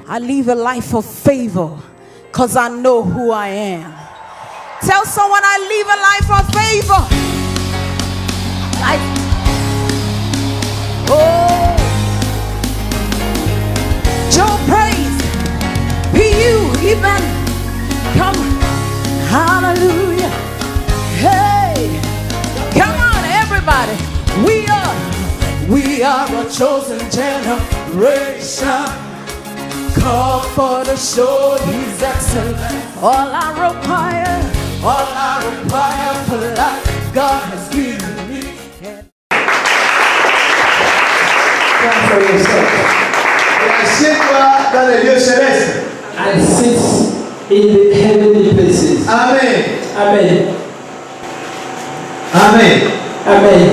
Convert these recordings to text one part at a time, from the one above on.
I live a life of favor because I know who I am. Tell someone I live a life of favor. Joe praise be you even come. Hallelujah. Hey, come on everybody. We are a chosen generation, called for to show His excellence. All I require for life, God has given me. For yourself. Et assieds-toi dans les lieux célestes. And sit in the heavenly places. Amen. Amen. Amen. Amen.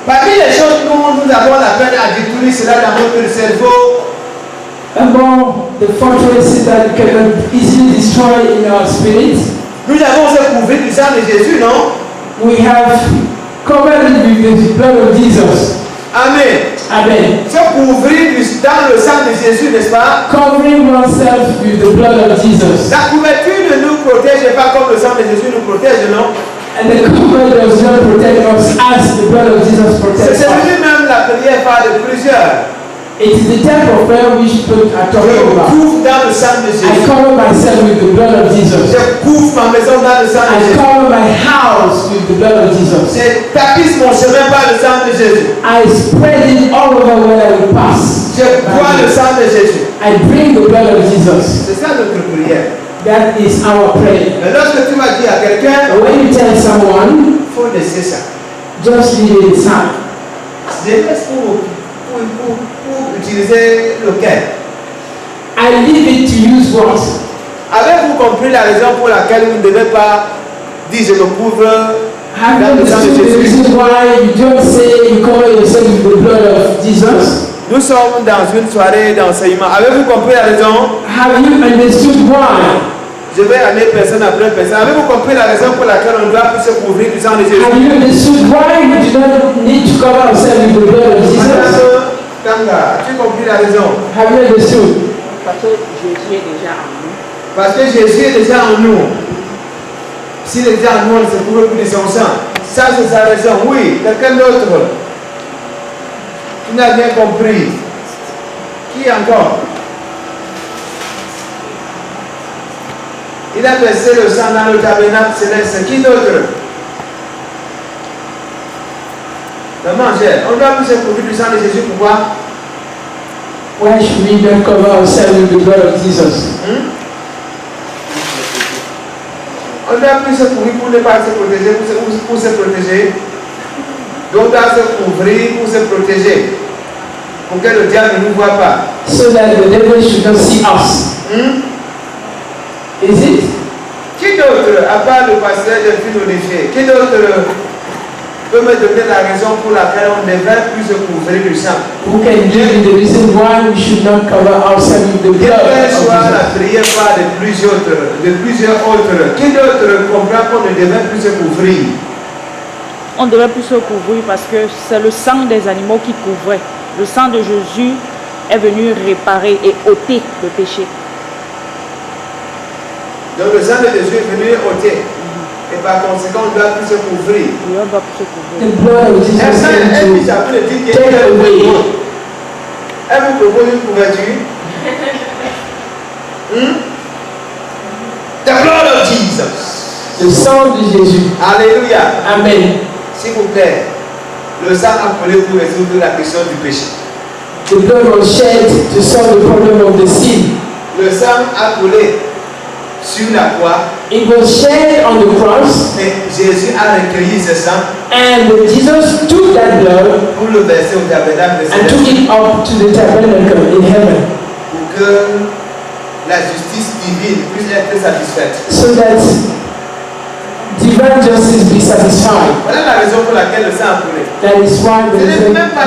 Parmi les choses que nous avons la peine à détruire cela dans notre cerveau, among the fortresses that cannot easily destroy in our spirit, nous avons se couvrir du sang de Jésus, non? we have covered it with the blood of Jesus. Amen. Amen. Se couvrir dans le sang de Jésus, n'est-ce pas? Covering oneself with the blood of Jesus. La couverture ne nous protège pas comme le sang de Jésus nous protège, non? And the cover does not protect us as the blood of Jesus protects C'est us. lui-même la prière phare de plusieurs. It is the type of prayer which people are talking Je about. couvre dans le sang de I Jésus. cover myself with the blood of Jesus. Je couvre ma maison dans le sang de I Jésus. cover my house with the blood of Jesus. Je tapisse mon chemin par le sang de Jésus. I spread it all over where I will pass. Je bois le sang de Jésus. I bring the blood of Jesus. C'est ça notre prière. That is our prayer. Mais lorsque tu vas dire à quelqu'un, But when you tell someone, il faut laisser ça. just leave it aside. Je laisse pour utiliser lequel. I leave it to use what? Avez-vous compris la raison pour laquelle vous ne devez pas dire je me couvre Have dans you le sang de understood the Jésus? reason why you don't say you cover yourself with the blood of Jesus? Nous sommes dans une soirée d'enseignement. Avez-vous compris la raison? Have you understood why? Je vais aller personne après personne. Avez-vous compris la raison pour laquelle on doit se couvrir du sang de Jésus? Have you understood why we do not need to cover ourselves with the blood of Jesus? Madame Tanga, tu as compris la raison? Have you understood? Parce que Jésus est déjà en nous. Parce que Jésus est déjà en nous. S'il est déjà en nous, on ne se couvre plus de son sang. Ça, c'est sa raison. Oui, quelqu'un d'autre. Tu n'as bien compris. Qui encore? Il a versé le sang dans le tabernacle céleste. Qui d'autre? Le manger. On doit plus se couvrir du sang de Jésus. Pourquoi? Why should we not cover ourselves with the blood of Jesus? On doit plus se couvrir pour ne pas se protéger, pour se protéger. Donc, on doit se couvrir pour se protéger. Pour que le diable ne nous voit pas. So that the devil should not see us. Is it? Qui d'autre, à part le pasteur de Philadelphie, qui d'autre peut me donner la raison pour laquelle on ne devrait plus se couvrir du sang? Who can give you the reason why we should not cover ourselves with the blood of Quelle soit la Jesus? prière par de plusieurs autres? Qui d'autre comprend qu'on ne devrait plus se couvrir? On ne devrait plus se couvrir parce que c'est le sang des animaux qui couvrait. Le sang de Jésus est venu réparer et ôter le péché. Donc le sang de Jésus est venu ôter. Et par conséquent, on ne doit plus se couvrir. On ne doit plus se couvrir. The blood of Jesus Elle dit, came ça peut le dire to take away. Elle vous propose une couverture. The blood of Jesus. The sang de Jésus. Alléluia. Amen. S'il vous plaît, le sang appelé pour résoudre la question du péché. The blood was shed to solve the problem of the sin. Le sang appelé sur la croix. It was shed on the cross, Et Jésus a recueilli ce sang and Jesus took that blood pour le verser au tabernacle de and took Céleste it up to the tabernacle in heaven, pour que la justice divine puisse être satisfaite. so that divine justice be satisfied. Voilà la raison pour laquelle le sang a coulé. That is why the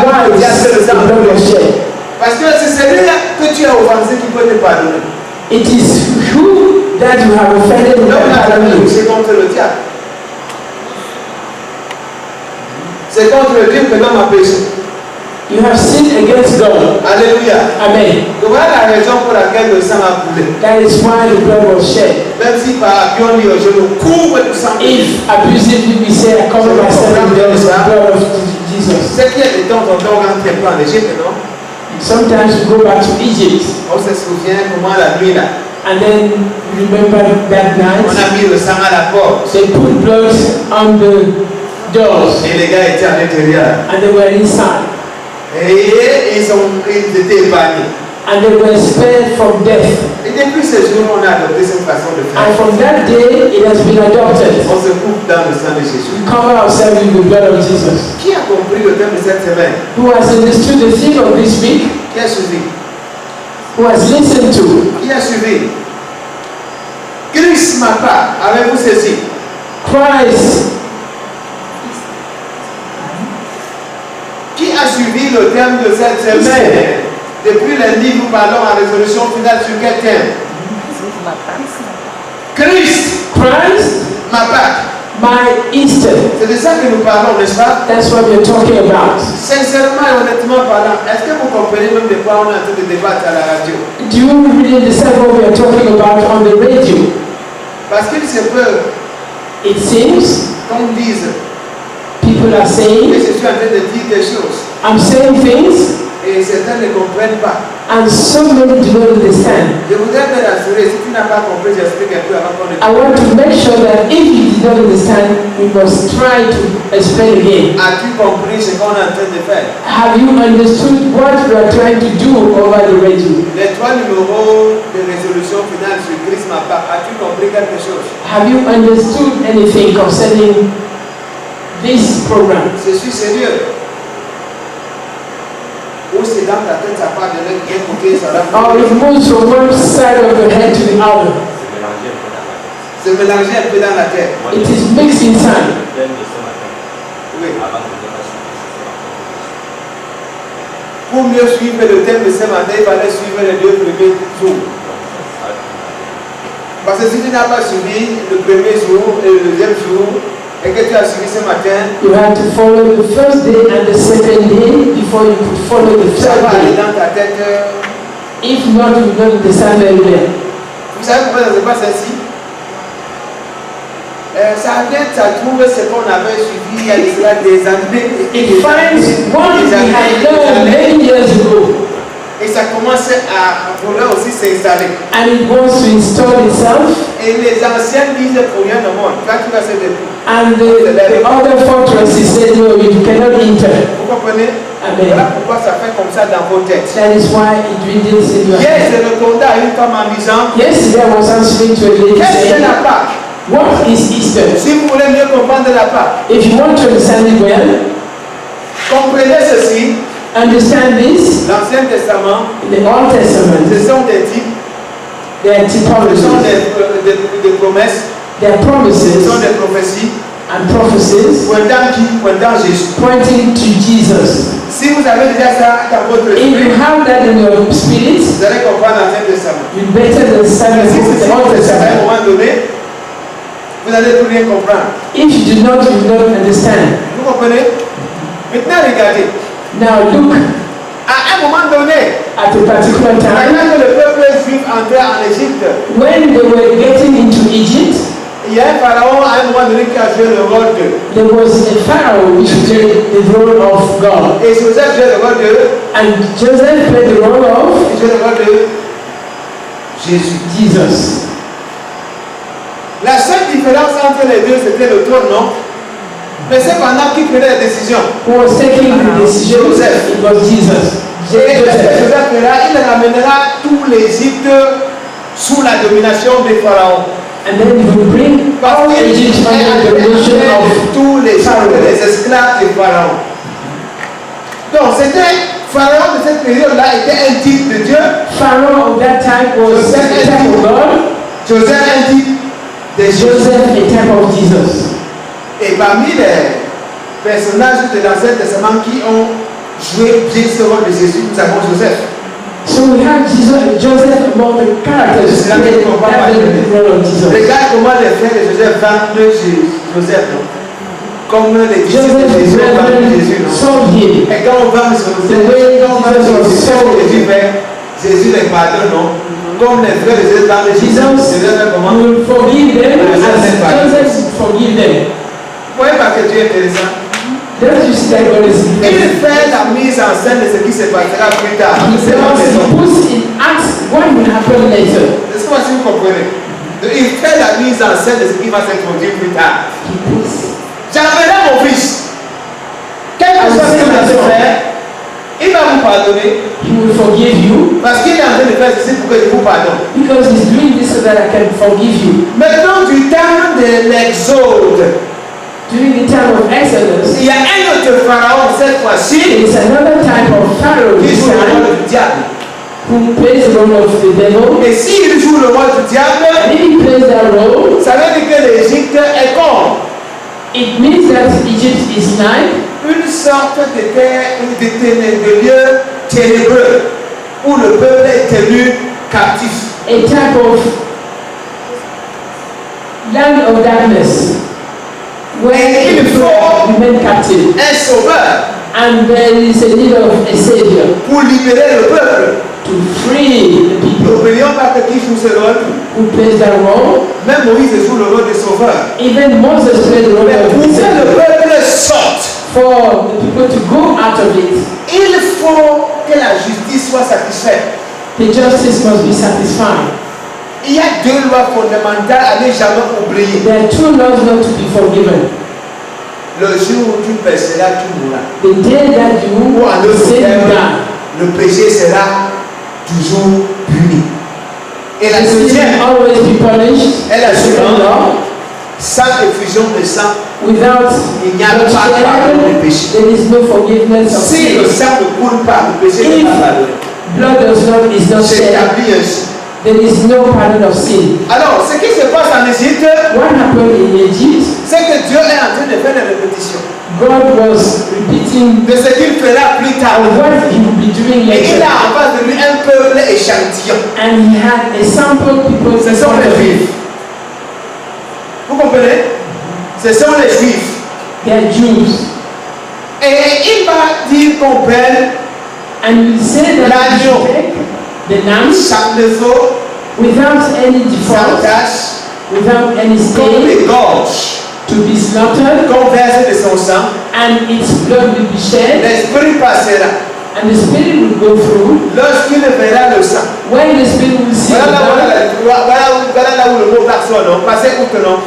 blood was shed. Parce que c'est celui-là que tu as offensé qui peut te pardonner. It is who that you have offended who Donc can la pardon you. c'est contre le diable. C'est contre le Dieu que l'homme a péché. You have sinned against God. Alléluia. Amen. Donc voilà la raison pour laquelle le sang a coulé. That is why the blood was shed. Même si par avion, je le couvre du sang. If abusively we say, I cover myself in the blood of Jesus. C'est qu'il y a des temps en temps, on rentre un peu en Égypte, non? Sometimes we go back to Egypt. On se souvient comment la nuit là. And then remember that night. On a mis le sang à la porte. They put blood on the doors. Et les gars étaient à l'intérieur. And they were inside. Et ils étaient épargnés. And they were spared from death. Et depuis ce jour, on a adopté cette façon de faire. And from that day, it has been adopted. On se coupe dans le sang de Jésus. We cover ourselves in the blood of Jesus. Qui a compris le thème de cette semaine? Who has understood the theme of this week? Qui a suivi? Who has listened to? Qui a suivi? Christ m'a pas. Avez-vous saisi? Christ. Qui a suivi le thème de cette semaine? Depuis lundi, nous parlons en résolution finale sur quel thème? Christ. Ma Pâque. My Easter. C'est de ça que nous parlons, n'est-ce pas? That's what we're talking about. Sincèrement et honnêtement parlant, est-ce que vous comprenez même de quoi on est en train de débattre à la radio? Do you really understand what we're talking about on the radio? Parce qu'il se peut It seems qu'on dise people are que saying, je suis en train de dire des choses I'm saying things, et certains ne comprennent pas. and so many do not understand. Je voudrais te rassurer, si tu n'as pas compris, j'explique un peu avant qu'on ne I want to make sure that if you did not understand, we must try to explain again. As-tu compris ce qu'on est en train de faire? Have you understood what we are trying to do over the radio? Les 3 numéros de résolution finale sur Christ ma Pâque, as-tu compris quelque chose? Have you understood anything concerning this program? Je suis sérieux. Ou c'est dans ta tête, ça part de l'un qui est côté, ça va. Or it moves from one side of the head to the other. Se mélanger un peu dans la tête. It is mixed inside. Oui. Pour mieux suivre le thème de ce matin, il fallait suivre les 2 premiers jours. Parce que si tu n'as pas suivi le premier jour et le deuxième jour, et que tu as suivi ce matin, You have to follow the first day and the second day before you could follow the ça third va aller day. dans ta tête. If not, you don't understand very well. Vous savez pourquoi ça se passe ainsi? Ça trouve ce qu'on avait suivi il y a des années. It finds what we had learned many years ago, Et ça commence à vouloir aussi s'installer. and it wants to install itself. Et les anciens disent pour rien au monde. Toi, tu vas se débrouiller. And the other fortresses said, no, you cannot enter. Vous comprenez? Amen. Voilà pourquoi ça fait comme ça dans vos têtes. That is why it really is in your Hier, head. je répondais à une femme en disant, Yesterday I was answering to a lady qu'est-ce que saying, la Pâque? what is Easter? Si vous voulez mieux comprendre la Pâque, If you want to understand it well, comprenez ceci. understand this. L'Ancien Testament, In the Old Testament, ce sont des types, there are ce sont typologies, des promesses, there are ce promises sont des prophéties, and prophecies pointant qui? Pointant Jésus. pointing to Jesus. Si vous avez déjà ça dans votre If you esprit, have that in your spirit, vous allez comprendre l'Ancien Testament. you better understand Mais si the Old à un Testament. moment donné, vous n'allez plus rien comprendre. If you do not, you will not understand. Vous comprenez? Maintenant, regardez. Now look, À un moment donné, at a particular time, maintenant que le peuple juif entrait en Égypte, when they were getting into Egypt, il y a un pharaon à un moment donné qui a joué le rôle de. there was a Pharaoh which played the role of God. Et Joseph jouait le rôle de. And Joseph played the role of Il jouait le rôle de Jésus. Jesus. La seule différence entre les deux, c'était le trône, non? Mais c'est pendant qui prenait les décisions. Who was taking the decisions? Joseph. It was Jesus. Et Joseph. Joseph fera, il ramènera tout l'Égypte sous la domination des pharaons. And then he would bring all Egypt under the domination of tous les Pharaoh. les esclaves des pharaons. Donc c'était Pharaon de cette période-là était un type de Dieu. Pharaoh of that time was a type of God. Joseph un type de Joseph a type of Jesus. Et parmi les personnages de l'Ancien Testament qui ont joué bien ce rôle de Jésus, nous avons Joseph. So we have Jesus, Joseph among the characters C'est là que that tu comprends pas. the role of Jesus. Regarde comment les frères de Joseph vendent Joseph. Non? comme les disciples de Joseph's Jésus ont parlé de Jésus, brethren non? sold him. Et quand on va sur Jésus fait, Jésus les pardonne, non? Comme les frères de Jésus dans les Jésus, comment? Will forgive them as Joseph forgive them. Vous voyez pas que Dieu est intéressant? Don't you see that God is Il blessed? fait la mise en scène de ce qui se passera plus tard. C'est la Because he maison. puts in acts what will happen later. Est-ce que vous comprenez? Il fait la mise en scène de ce qui va se produire plus tard. He puts. J'enverrai mon fils. Quel que soit ce qu'il va faire, il va vous pardonner. He will forgive you Parce qu'il est en train de faire ceci pour que je vous pardonne. because he's doing this so that I can forgive you. Maintenant, du temps de l'Exode, During the time of Exodus, il y a un autre pharaon cette fois-ci it's another type of Pharaoh qui this joue le time rôle du diable. who plays the role of the devil. Et s'il joue le rôle du And diable, if he plays that role, ça veut dire que l'Égypte est comme it means that Egypt is like une sorte de terre, de lieu ténébreux où le peuple est tenu captif. a type of land of darkness where Et il people faut remain captive. un sauveur And there is a need of a savior pour libérer le peuple. to free the people N'oublions pas que qui joue ce rôle, who plays that role. même Moïse joue le rôle de sauveur. Even Moses played the role Mais of pour the que savior. le peuple sorte, For the people to go out of it, il faut que la justice soit satisfaite. the justice must be satisfied. Il y a deux lois fondamentales à ne jamais oublier. There are two laws not to be forgiven. Le jour où tu pécheras, tu mourras. The day that Ou en you d'autres sin, you termes, die. le péché sera toujours puni. Et la The sin deuxième will always be punished. est la The second suivante. law, Sans effusion de sang, without il n'y a pas de pardon bloodshed, du péché. there is no forgiveness of Si le sin. sang ne coule pas, le péché n'est pas pardonné. Blood is not C'est shed. établi ainsi. There is no pardon of sin. Alors, ce qui se passe en Égypte, What happened in Egypt? c'est que Dieu est en train de faire des répétitions God was repeating de ce qu'il fera plus tard. what he would be doing Et il later. a en face de lui un peuple échantillon. And he had a sample people Ce in sont front les of him. Juifs. Vous comprenez? Ce sont les Juifs. They are Jews. Et il va dire qu'on pèle And you say that you should take the lamb chaque défaut, without any sans default, tache, without any qu'on stain, égorge, to be slaughtered, qu'on verse de son sang. and its blood will be shed, L'esprit passera. and the spirit will go through. Lorsqu'il verra le sang. When the spirit will see the blood, Voilà là où le mot passe, non? Passez outre, non?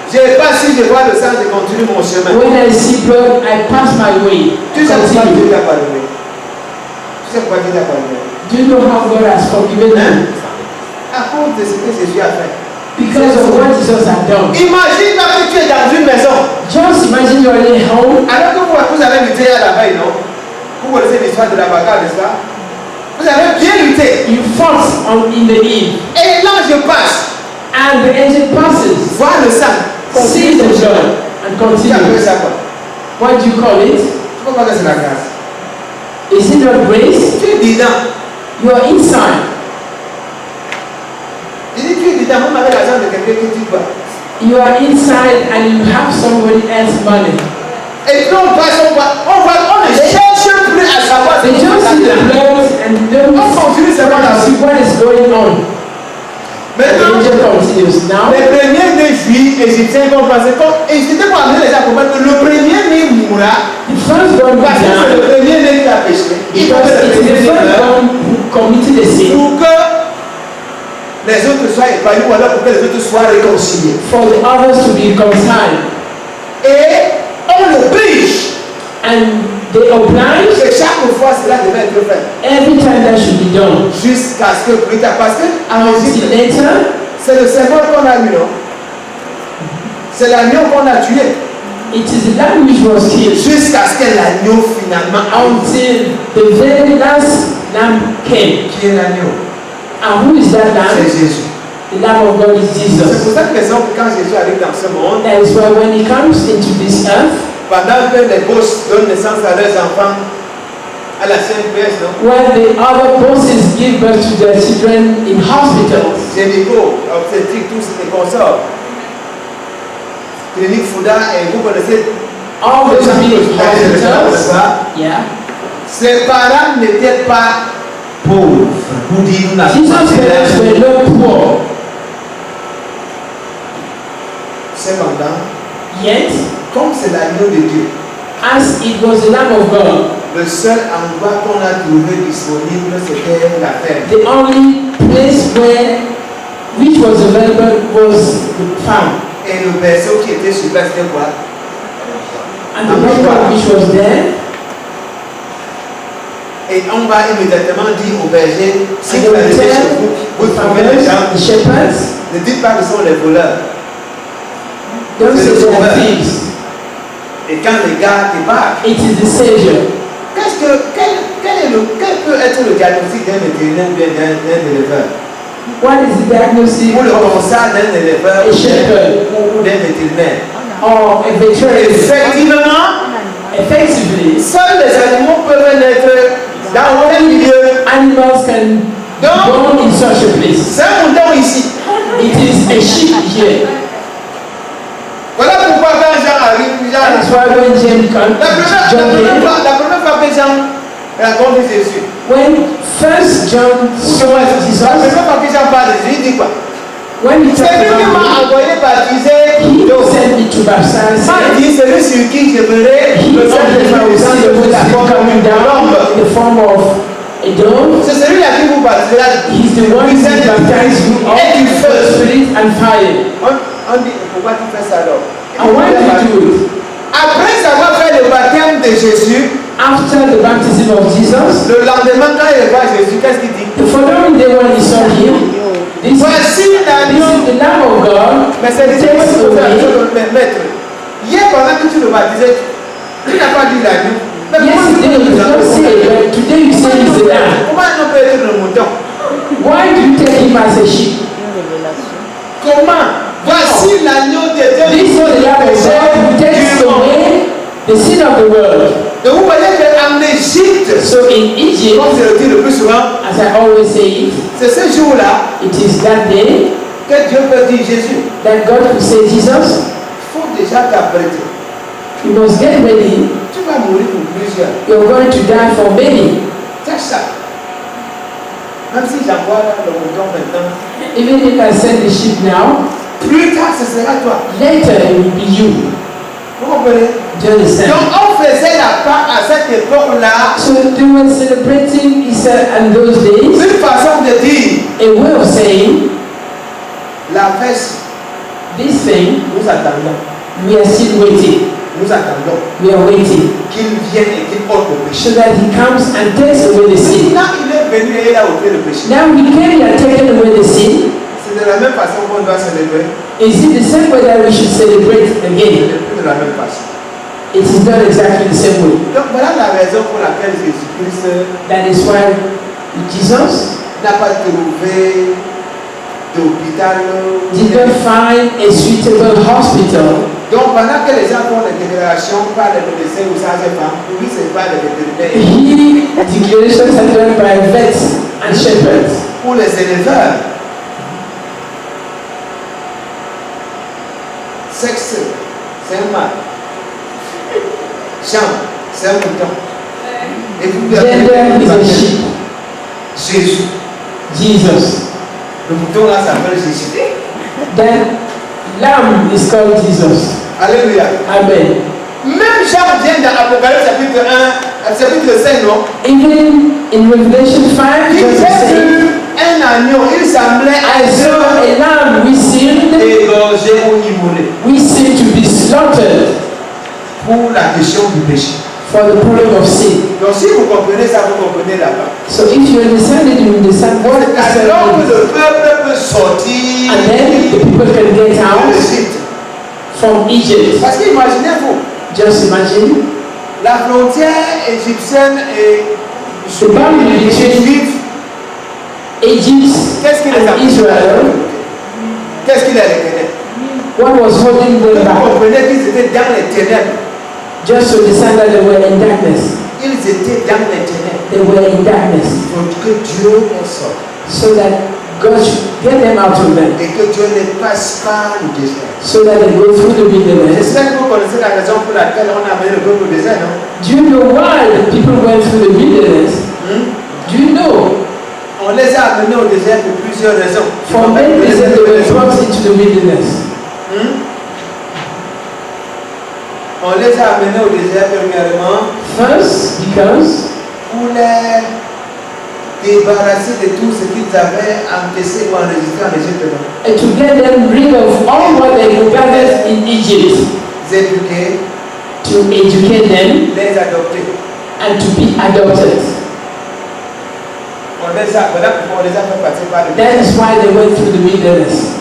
Je pas si je vois le sang, je continue mon chemin. when I see blood, I pass my way. Tu sais pourquoi Dieu Continue. t'a pardonné? Tu sais pourquoi Dieu t'a pardonné? Do you know how God has forgiven Hein? you? À cause de ce que Jésus a fait. Because of what Jesus had done. Imagine pas que tu es dans une maison. Just imagine you're in a home, Alors que vous avez lutté à la veille, non? Vous connaissez l'histoire de la bagarre, n'est-ce pas? Vous avez bien lutté. you fought in the eve, Et l'ange passe, and the angel passes, voit le sang. sees the blood, and Tu appelles continues. ça quoi? What do you call it? Tu peux pas que c'est la grâce. Is it not grace? Tu es dedans. You are inside. Il dit tu es dedans, même avec l'argent de quelqu'un qui dit pas. You are inside and you have somebody else's money. Et puis on passe, on ne cherche plus à savoir ce They qui se just passe see the dedans. blood and don't On continue seulement la see suite. what is going on. And the Maintenant, angel continues. Now, les premiers-nés juifs égyptiens vont penser et c'était pour amener les gens à comprendre que le premier-né mourra the firstborn parce que c'est le died premier-né qui a péché. Il faut because que le it is the premier-né meure firstborn who committed the sin pour que les autres soient épargnés ou alors pour que les autres soient réconciliés. for the others to be reconciled. Et on l'oblige And they oblige que chaque fois cela devait être fait every time that should be done. jusqu'à ce que plus tard, parce que en Until Égypte, later, c'est le symbole qu'on a eu, non? C'est l'agneau qu'on a tué it is the lamb which was killed jusqu'à ce que l'agneau finalement arrive. until the very last lamb came. Qui est l'agneau? And who is that C'est lamb? Jésus. The Lamb of God is C'est Jesus. pour ça que les hommes, quand Jésus arrive dans ce monde, That is why when he comes into this earth, pendant que les bosses donnent naissance à leurs enfants à la CNPS, non? when the other bosses give birth to their children in hospitals, Gynéco, obstétrique, tous les consorts. clinique Fouda, et vous connaissez all those big hospitals. Yeah. Ses parents n'étaient pas pauvres. Vous dites, nous n'avons Jesus' pas parents were not poor. Cependant, Yet, comme c'est l'agneau de Dieu, as it was the Lamb of God, le seul endroit qu'on a trouvé disponible, c'était la ferme. the only place which was available was the farm. Et le berceau qui était sur place, c'était quoi? And the member which was there, Et on va immédiatement dire au berger, si and vous they allez would chez tell vous, the vous trouvez les farmers, gens, the shepherds, ne dites pas que ce sont les voleurs. don't C'est say le they sauveur. are thieves. Et quand les gars débarquent, It is the Savior. quel peut être le diagnostic d'un vétérinaire ou bien d'un éleveur? What is the diagnosis Ou le of constat d'un éleveur a shepherd ou d'un vétérinaire? or a veterinarian? Effectivement, Effectively, seuls les animaux peuvent naître dans un milieu. animals can be born in such a place. C'est un mouton ici. It is a sheep here. Voilà pourquoi quand Jean arrive, That's why when John la première fois que Jean rencontre Jésus, when first John saw la Jesus, première fois que Jean parle de Jésus, il dit quoi? when he C'est talked lui qui about m'a envoyé baptiser. he Donc, sent me to baptize il him. dit, celui sur qui je verrai He le said Saint-Esprit that I will see the Holy Spirit coming down in the form of a dove. C'est celui-là qui vous baptisera. He's the one who baptizes you all Et in du the feu. Spirit and fire. On dit, pourquoi tu fais ça alors? And why do you do it? Après avoir fait le baptême de Jésus, After the baptism of Jesus, le lendemain quand il voit Jésus, qu'est-ce qu'il dit? the following day when he saw him, this Voici is l'agneau. the Lamb of God. Mais c'est Takes difficile de away. faire maître. Hier, pendant que tu le baptisais, tu n'as pas dit l'agneau. Mais Yesterday you did not say, but today you say he's the Lamb. comment on peut être le mouton? Why do you take him as a sheep? Comment? Voici l'agneau de Dieu. This is the Lamb of God who takes away the sin of the world. Donc vous voyez qu'en Égypte, So in Egypt, comme je le dis le plus souvent, as I always say it, c'est ce jour-là it is that day que Dieu peut dire Jésus, that God will say, Jesus, il faut déjà t'apprêter. you must get ready. Tu vas mourir pour plusieurs. You're going to die for many. Sache ça. Même si j'envoie le mouton maintenant, Even if I send the sheep now, plus tard ce sera toi. later it will be you. Vous comprenez? Do you understand? Donc on faisait la part à cette époque-là, So they were celebrating Easter and those days, une façon de dire, a way of saying, la fête, this thing, nous attendons, we are still waiting. nous attendons We are waiting. qu'il vienne et qu'il ôte le péché. So that he comes and takes away the sin. Maintenant il est venu et il a ôté le péché. Now he came and taken away the sin. C'est de la même façon qu'on doit célébrer, Is it the same way that we should celebrate et again? plus de la même façon. It is not exactly the same way. Donc voilà la raison pour laquelle Jésus-Christ That is why Jesus n'a pas trouvé d'hôpital. did not find a suitable hospital. Donc pendant que les gens font des déclarations par les médecins ou sages-femmes, lui c'est pas les vétérinaires. He declarations are done by vets and shepherds. Pour les éleveurs, sexe, c'est un mâle. Chambre, c'est un mouton. Et vous Gender is a sheep. Jésus. Jesus. Le mouton là s'appelle Jésus. Then lamb is called Jesus. Alléluia. Amen. Même Jean vient dans l'Apocalypse chapitre 1, chapitre 5, non? Even in Revelation 5, Il verse a 6, vu un agneau, il semblait I saw a lamb we seemed égorgé ou immolé to be slaughtered pour la question du péché. for the problem of sin. Donc si vous comprenez ça, vous comprenez là-bas. So if you understand it, you understand what it Alors que is. le peuple peut sortir And then the people can get de out l'Égypte. from Egypt. Parce qu'imaginez-vous, Just imagine la frontière égyptienne et the boundary between juif, Egypt qu'est-ce qui les a and Israel. Qu'est-ce qui les retenait? What was holding them Vous back? comprenez qu'ils étaient dans les ténèbres. Just to understand that they were in darkness. Ils étaient dans les ténèbres. They were in darkness. Pour que Dieu les sorte. So that God should get them out of them, et que Dieu ne passe pas le désert. so that they go through the wilderness. J'espère que vous connaissez la raison pour laquelle on a amené le peuple au désert, non? Do you know why the people went through the wilderness? Do you know? On les a amenés au désert pour plusieurs raisons. For many reasons they were brought into the wilderness. On les a amenés au désert premièrement First, because pour les débarrasser de tout ce qu'ils avaient encaissé ou enregistré en Égypte. and to get them rid of all what they had gathered in Egypt, Les éduquer, to educate them les adopter. and to be adopted. On les a fait passer par le That désert. is why they went through the wilderness.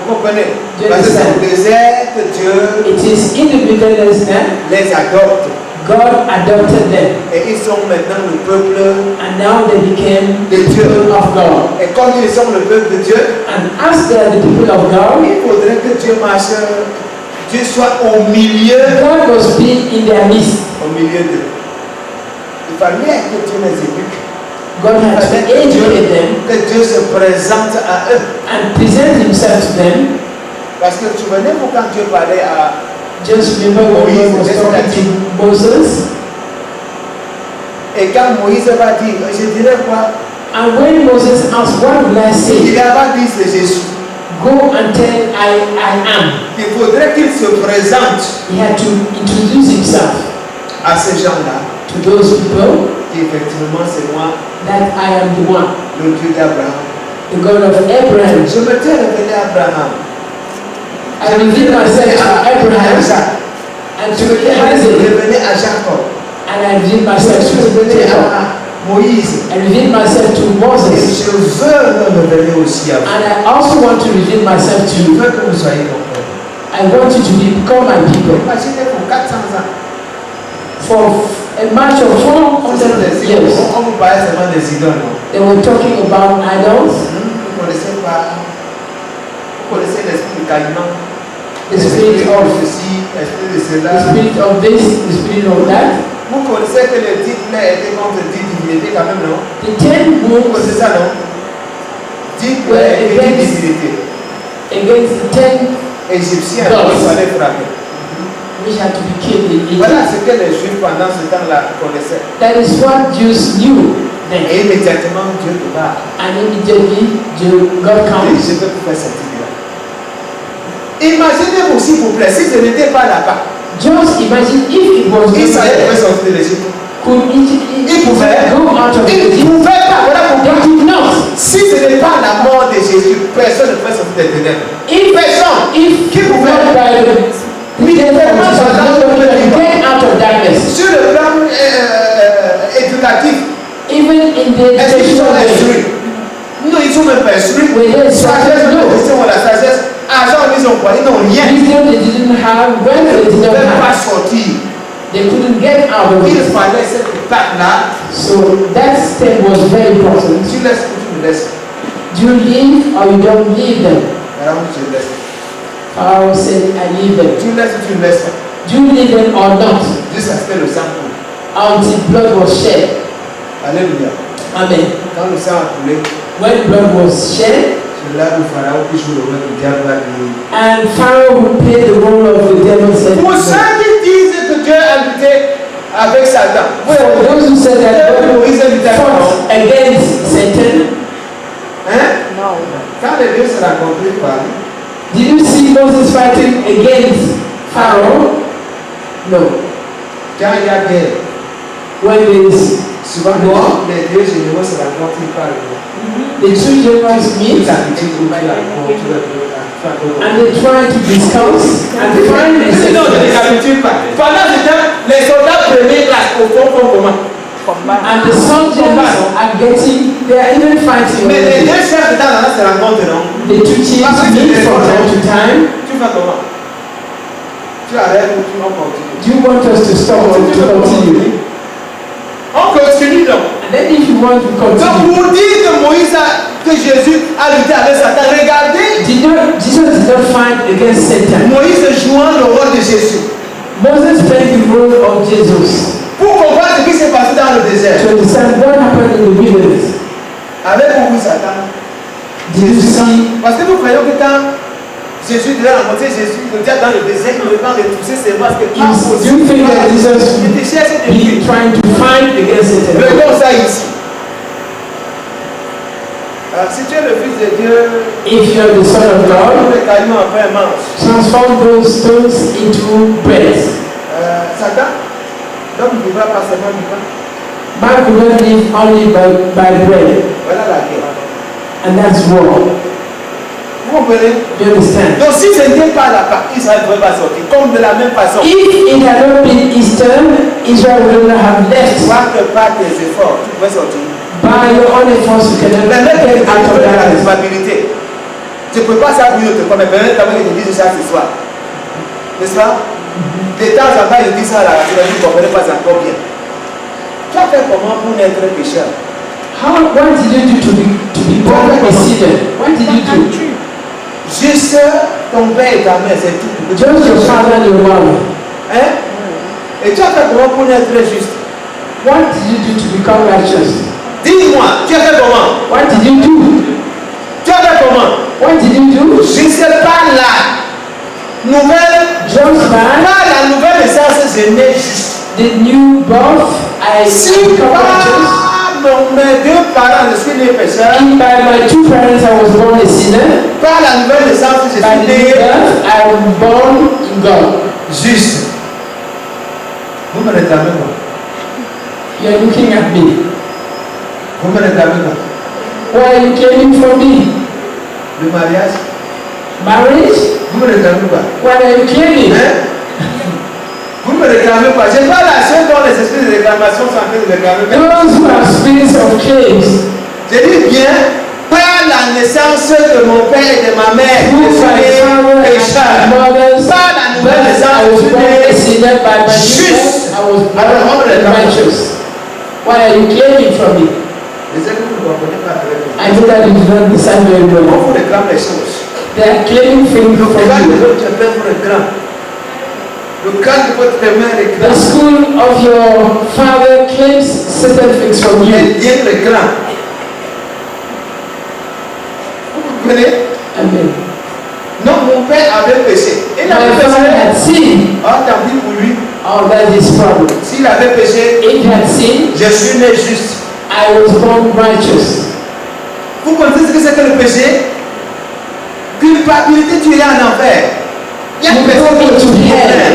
Vous comprenez? Dieu Parce que le c'est sait. au désert que Dieu It is in the wilderness that les adopte. God adopted them, Et ils sont maintenant le peuple. and now they became the people of God. Et comme ils sont le peuple de Dieu, And as they are the people of God, il faudrait que Dieu marche, Dieu soit au milieu, God was being in their midst. au milieu d'eux. Il fallait que Dieu les éduque. God Il had to fallait que educate them que Dieu se présente à eux. and present himself to them. Parce que souvenez-vous quand Dieu parlait à Just remember when God was talking to Moses, et quand Moïse va dire, je dirais quoi? and when Moses asked, what will I Il say? n'a pas dit c'est Jésus. Go and tell I am. Il faudrait qu'il se présente He had to introduce himself à ces gens-là. to those people Et effectivement, c'est moi, that I am the one, le Dieu d'Abraham. the God of Abraham. Je me t'ai révélé à Abraham. I revealed myself to Abraham Isaac. and Je to me t'ai Isaac, révélé à Jacob. and I revealed myself Je me to t'ai révélé Jacob. à Moïse. I revealed myself to Et Moses, je veux me révéler aussi à vous. and I also want to reveal myself to Je you. veux que vous soyez mon peuple. I want you to become my people. Imaginez pour 400 ans. For a march of 400 years, On vous parlait seulement des idoles, non? they were talking about idols, Vous connaissez pas. Vous connaissez l'esprit de Caïman. the spirit of ceci, l'esprit de cela. the spirit of this, the spirit of that. Vous connaissez que les 10 plaies étaient contre 10 divinités quand même, non? The 10 Vous wounds connaissez ça, non? 10 Ouais, plaies et 10 against- divinités. against the 10 Égyptiens, Gods. il fallait frapper. which had to be killed in Egypt. Voilà ce que les Juifs pendant ce temps-là connaissaient. That is what Jews knew then. Et immédiatement, Dieu te parle. And immediately God Et comes. je peux vous faire cette idée-là. Imaginez-vous, s'il vous plaît, si je n'étais pas là-bas, Just imagine if it was Israël pouvait there, sortir de l'Égypte. could Il it pouvait. go out of Il ne Egypt? pouvait pas. Voilà They pourquoi. could not. Si ce n'est pas la mort de Jésus, personne ne peut sortir des ténèbres. If Personne. if Qui pouvait. not by the death of Jesus, nobody can get out of darkness. Sur le plan éducatif, Even in the est-ce qu'ils sont educational way, instruits? Non, ils sont même pas instruits. when they Sagesse, started, la no. question de la sagesse. Argent, ils ont quoi? Ils n'ont rien. Wisdom they didn't have, wealth they Ils ne didn't pouvaient pas have. sortir. They couldn't get out of Il it. fallait cette étape-là. So that step was very important. Tu laisses ou tu me laisses. Do you leave or you don't leave them? Alors, je laisse. Pharaoh said, I leave them. Tu laisses ou tu me laisses. Do you leave them or not? Jusqu'à ce que le sang coule. Until blood was shed. Alléluia. Amen. Quand le sang a coulé, When blood was shed, c'est là où Pharaon qui joue le rôle du diable va dire. and Pharaoh who played the role of the devil said, Pour ceux qui disent que Dieu a lutté avec Satan. for those who said that God Moïse a lutté avec Pharaon. fought against Satan, Hein? Non. Quand les deux se rencontrent, ils parlent. did you see Moses fighting against Pharaoh? No. Quand il y a guerre, When there's souvent les deux généraux se rencontrent, ils parlent. the two generals meet and they try to discuss and find a Non, je ne settlement. récapitule pas. Pendant ce temps, les soldats premiers classes au fond font comment? Combat. And the soldiers are getting, they are even fighting. Mais les already. deux chefs de temps se rencontrent, non? The two chiefs meet from time to time. Tu fais comment? Tu arrêtes ou tu vas continuer? Do you want us to stop or to continue? On continue donc. And then if you want to Donc continue, pour dire que que Jésus a lutté avec Satan, regardez Jesus did not fight against Satan. Moïse jouant le rôle de Jésus. Moses played the role of Jesus Pour comprendre ce qui s'est passé dans le désert. to understand what happened in the wilderness. Avec beaucoup Satan, Did you see? Parce que nous croyons que quand Jésus devait rencontrer Jésus, il était dans le désert, il devait retrousser ses masques. Do you think that Jesus Il était cherché de be lui. trying to fight against Satan? Mettons ça ici. Alors, si tu es le Fils de Dieu, If you are the Son of tu God, es carrément en pain manche. transform those stones into bread. Satan, donc il ne vivra pas seulement du pain. Man could not live only by bread, Voilà la guerre. and that's war. Vous comprenez? You understand? Donc si ce n'était pas la part, Israël ne pouvait pas sortir. Comme de la même façon, If it had not been Easter, Israel would not have left. soit que par tes efforts, tu pouvais sortir. By your own efforts, you cannot Mais même get que tu out of as la that. responsabilité. Tu ne peux pas ça pour une autre fois, mais peut-être que je te dis ça ce soir. N'est-ce pas? De temps en temps, je dis ça à la radio, je ne comprenais pas encore bien. Tu as fait comment pour n'être pécheur? What did you do to be born a sinner? What did you do? Juste ton père et ta mère, c'est tout. Just your father and your mother. Hein? Et tu as fait comment pour n'être juste? What did you do to become righteous? Dis-moi, tu as fait comment? What did you do? Tu as fait comment? What did you do? Juste par la nouvelle, Just by par la nouvelle naissance, je nais juste. the new birth, I Si become righteous. par mes deux parents, je suis né pécheur, If by my two parents I was born a sinner, par la nouvelle naissance, je by suis the new né birth I was born in God. juste. Vous me réclamez quoi? You are looking at me. Vous me réclamez quoi? Why are you claiming for me? Le mariage? Marriage? Vous me réclamez quoi? What are you claiming? Hein? Vous me réclamez quoi? Je parle à ceux dont les esprits de réclamation sont en train de réclamer. Those who have spirits of claims. Je dis bien, par la naissance de mon père et de ma mère, Who je my suis father né and pécheur. my mother's Par la nouvelle birth, I naissance, was je suis born a né sinner. By my new juste. birth, I was Alors, on born réclame. righteous. Why are you claiming from me? Je sais que vous ne comprenez pas très bien. I know that you do not understand very On well. vous réclame les choses. They are claiming things Le from cœur de you. votre père vous réclame. Le cœur de votre mère The réclame. school of your father claims certain things from you. Les dieux réclament. Vous comprenez? Amen. Non, mon père avait péché. Il My avait father péché. had sinned. Ah, tant pis pour lui. Oh, that is problem. S'il avait péché, If he had sinned, je suis né juste. I was born righteous. Vous connaissez ce que c'est que le péché? Culpabilité, tu es en enfer. Il y a You personne go qui to te hell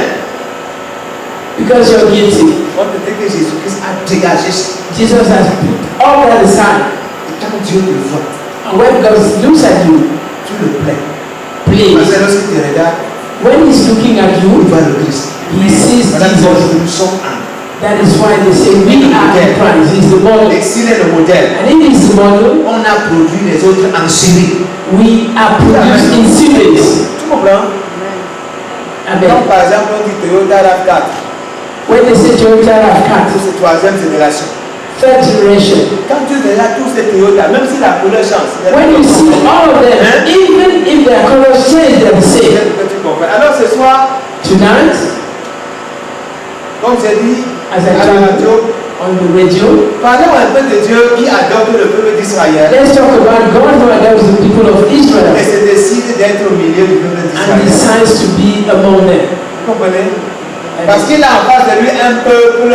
because you're guilty. On te dit que Jésus-Christ a dégagé. Et Jesus has put all that aside. quand Dieu te voit, And when God looks at you, tu le plais. Parce please, que lorsqu'il te regarde, when He's looking at il you, voit le Christ. He sees Voilà Jesus. pourquoi nous sommes un. That is why they say we are in Christ. He's the model. Et s'il est le modèle, And if He's the model, on a produit les autres en série. we are produced in series. Tu comprends? Amen. Donc, par exemple, on dit Toyota RAV4, When they say Toyota RAV4, c'est troisième génération. third generation. Quand tu regardes tous ces Toyota, même si la couleur change, When you see all of them, even if their colors change, they're the same. que tu comprends. Alors ce soir, Tonight, comme j'ai dit as I à la told radio, you on the radio, parlons un peu de Dieu qui adopte le peuple d'Israël let's talk about God who adopts the people of Israel et se décide d'être au milieu du peuple and d'Israël. decides to be among them. Vous comprenez? Parce qu'il a en face de lui un peuple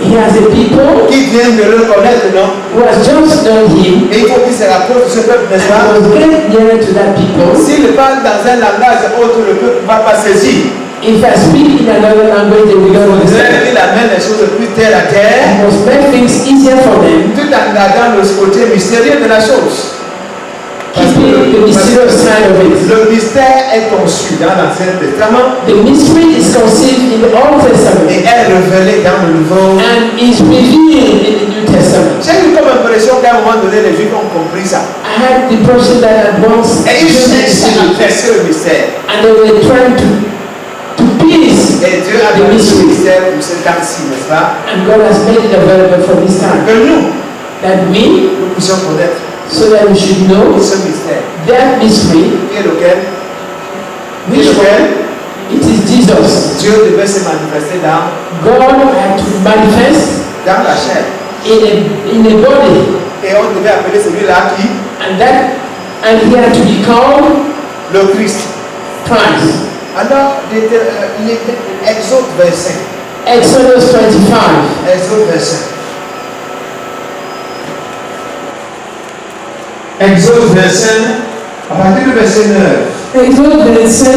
He has a people qui vient de le connaître, non? who has just known Him Et il faut qu'il se rapproche de ce peuple, n'est-ce pas? and was get nearer to that people. S'il parle dans un langage autre, le peuple ne va pas saisir. If I speak in another language, they will not understand. Il amène les choses plus terre à terre, I must make things easier for them, tout en gardant le côté mystérieux de la chose. Parce keeping the mysterious side of it. le mystère est conçu dans l'Ancien Testament The mystery is conceived in the Old Testament et est révélé dans le Nouveau. and is revealed in the New Testament. J'ai eu comme impression qu'à un moment donné, les Juifs ont compris ça. I had the impression that at once Et ils Jews cherchent à understood it, percer le mystère. and they were trying to piece, Et Dieu a donné ce mystère pour ce temps-ci, n'est-ce pas? and God has made it available for this time. Que nous, That we, nous puissions connaître so that we should know ce mystère. that mystery, Qui est lequel? Qui est which lequel? one? It is Jesus. Dieu devait se manifester dans God had to manifest la chair. in a body, Et on devait appeler celui-là qui? and And he had to be called le Christ. Christ. Alors, Exode 25. Exodus 25. Exode 25. Exode 25, à partir du verset 9. Exode 25,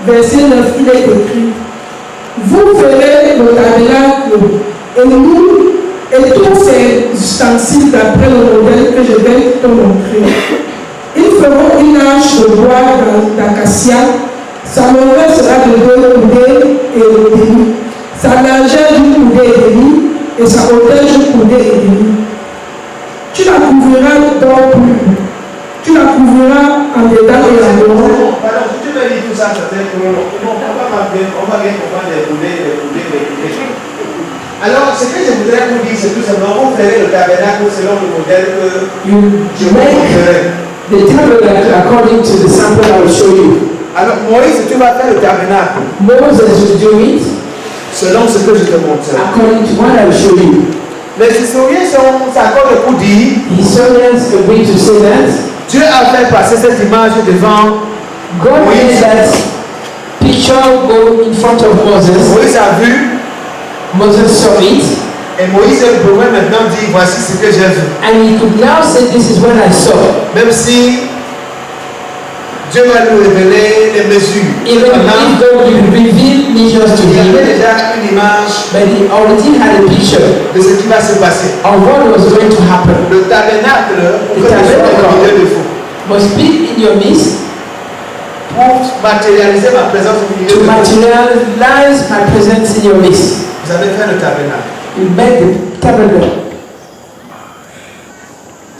verset 9, il est écrit: Vous ferez le tabernacle et nous et tous ces ustensiles d'après le modèle que je vais te montrer. Ils feront une hache de bois d'acacia. Sa longueur sera de 2 coudées et demi. Sa largeur d'une coudée et demi et sa hauteur d'une coudée et demi. Tu la couvriras d'or pur. Tu la couvriras en dedans et en dehors. Pardon, si tu me dis tout ça, ça fait que on va bien comprendre les coudées. Alors, ce que je voudrais vous dire, c'est tout simplement, vous ferez le tabernacle selon le modèle que je vous montrerai. The tabernacle according to the sample I will show you. Alors, Moïse, tu vas faire le tabernacle Moses will do it selon ce que je te montrerai. according to what I will show you. Les historiens s'accordent pour dire Historians agree to say that Dieu a fait passer cette image devant God made Moïse. that picture go in front of Moses. Moïse a vu Moses saw it, et Moïse pouvait maintenant dire voici ce que j'ai vu. and he could now say, "This is what I saw." Même si Dieu va nous révéler les mesures. Even if God will reveal measures to Il y avait him, déjà une image but he already had a picture de ce qui va se passer. of what was going to happen. Le tabernacle, pour que Le tu sois tabernacle. au milieu de vous, Must be in your midst pour matérialiser ma présence au milieu to de vous. materialize my presence in your midst. Vous avez fait le tabernacle. You made the tabernacle.